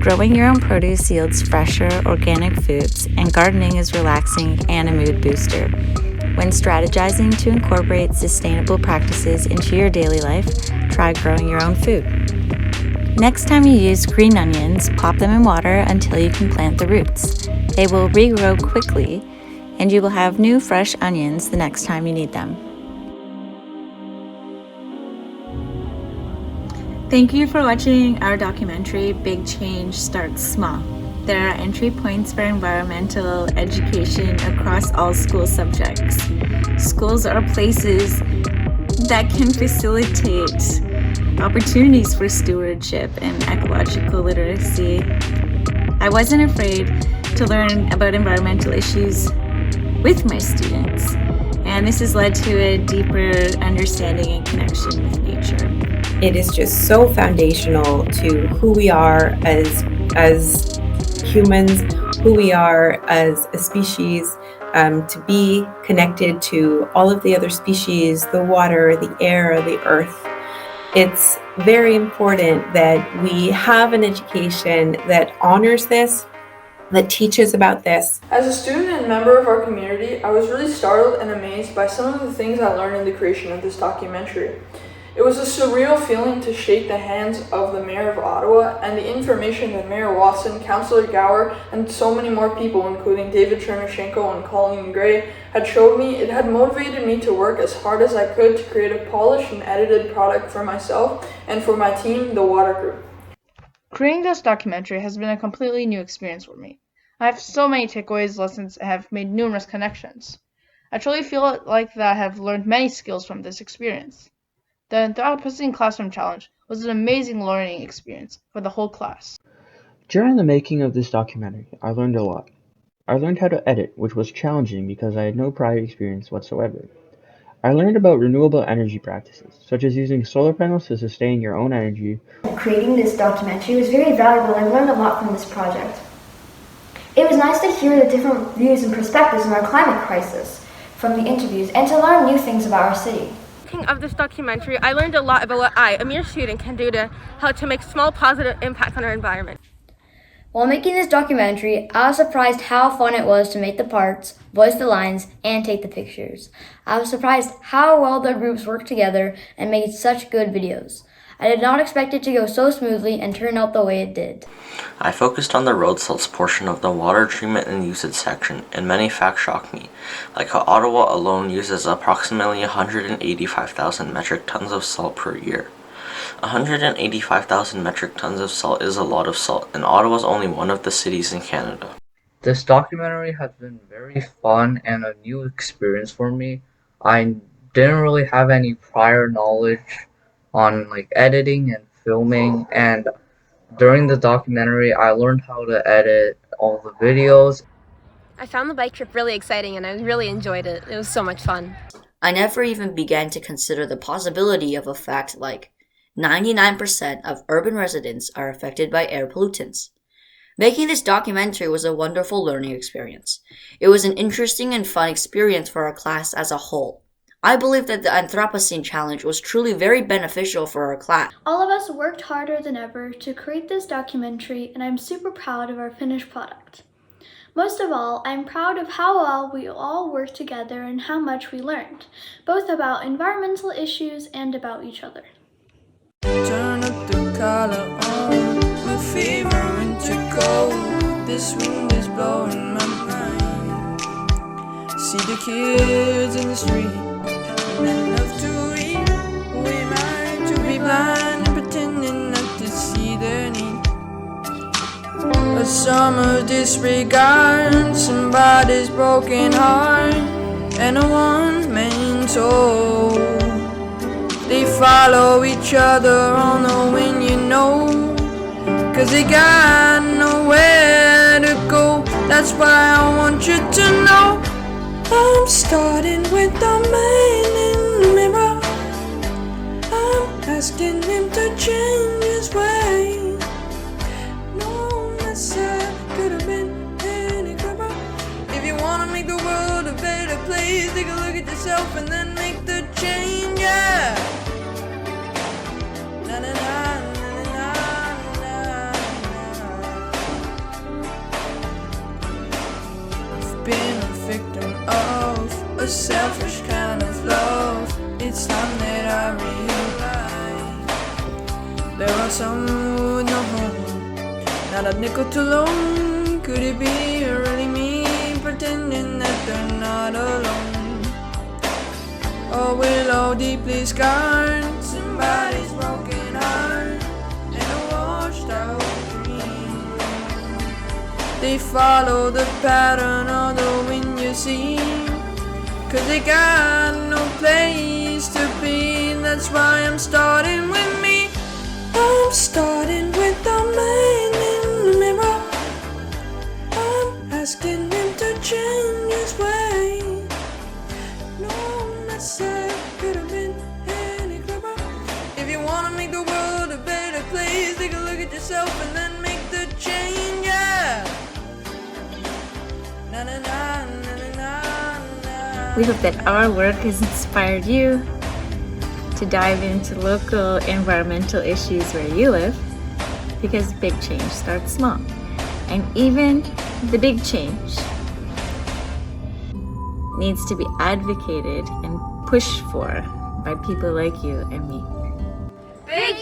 Growing your own produce yields fresher, organic foods, and gardening is relaxing and a mood booster. When strategizing to incorporate sustainable practices into your daily life, try growing your own food. Next time you use green onions, pop them in water until you can plant the roots. They will regrow quickly, and you will have new fresh onions the next time you need them. Thank you for watching our documentary, Big Change Starts Small. There are entry points for environmental education across all school subjects. Schools are places that can facilitate opportunities for stewardship and ecological literacy. I wasn't afraid to learn about environmental issues with my students, and this has led to a deeper understanding and connection with nature. It is just so foundational to who we are as humans, who we are as a species, to be connected to all of the other species, the water, the air, the earth. It's very important that we have an education that honors this, that teaches about this. As a student and member of our community, I was really startled and amazed by some of the things I learned in the creation of this documentary. It was a surreal feeling to shake the hands of the Mayor of Ottawa, and the information that Mayor Watson, Councillor Gower, and so many more people, including David Chernushenko and Colleen Gray, had showed me. It had motivated me to work as hard as I could to create a polished and edited product for myself and for my team, the Water Group. Creating this documentary has been a completely new experience for me. I have so many takeaways, lessons, and have made numerous connections. I truly feel like that I have learned many skills from this experience. The Anthropocene Classroom Challenge was an amazing learning experience for the whole class. During the making of this documentary, I learned a lot. I learned how to edit, which was challenging because I had no prior experience whatsoever. I learned about renewable energy practices, such as using solar panels to sustain your own energy. Creating this documentary was very valuable, and I learned a lot from this project. It was nice to hear the different views and perspectives on our climate crisis from the interviews and to learn new things about our city. Of this documentary, I learned a lot about what I, a mere student, can do to help to make small positive impacts on our environment. While making this documentary, I was surprised how fun it was to make the parts, voice the lines, and take the pictures. I was surprised how well the groups worked together and made such good videos. I did not expect it to go so smoothly and turn out the way it did. I focused on the road salts portion of the water treatment and usage section, and many facts shocked me, like how Ottawa alone uses approximately 185,000 metric tons of salt per year. 185,000 metric tons of salt is a lot of salt, and Ottawa is only one of the cities in Canada. This documentary has been very fun and a new experience for me. I didn't really have any prior knowledge on editing and filming, and during the documentary I learned how to edit all the videos. I found the bike trip really exciting and I really enjoyed it. It was so much fun. I never even began to consider the possibility of a fact like 99% of urban residents are affected by air pollutants. Making this documentary was a wonderful learning experience. It was an interesting and fun experience for our class as a whole. I believe that the Anthropocene Challenge was truly very beneficial for our class. All of us worked harder than ever to create this documentary, and I'm super proud of our finished product. Most of all, I'm proud of how well we all worked together and how much we learned, both about environmental issues and about each other. Turn up the collar on, my favorite winter coat. This wind is blowing my mind. See the kids in the street, men love to eat. Who am I to be blind and pretending not to see their need? A summer disregard, somebody's broken heart, and a one-man soul. They follow each other on the wind, you know, 'cause they got nowhere to go. That's why I want you to know I'm starting with the man in the mirror. I'm asking him to change his way. No message could have been any clearer. If you wanna make the world a better place, take a look at yourself and then make the change, yeah. Na na na na na na na. I've been a victim of a selfish kind of love. It's time that I realize there are some with no home, not a nickel to loan. Could it be really me pretending that they're not alone? Or will all deeply scarred, somebody's broken heart and a washed out dream? They follow the pattern of the wind, you see, 'cause they got no place to be. That's why I'm starting with me. I'm starting with the man in the mirror. I'm asking him to change his way. No message could have been any clearer. If you wanna make the world a better place, take a look at yourself and then make the change, yeah. Na na na na na na. We hope that our work has inspired you to dive into local environmental issues where you live, because big change starts small. And even the big change needs to be advocated and pushed for by people like you and me. Big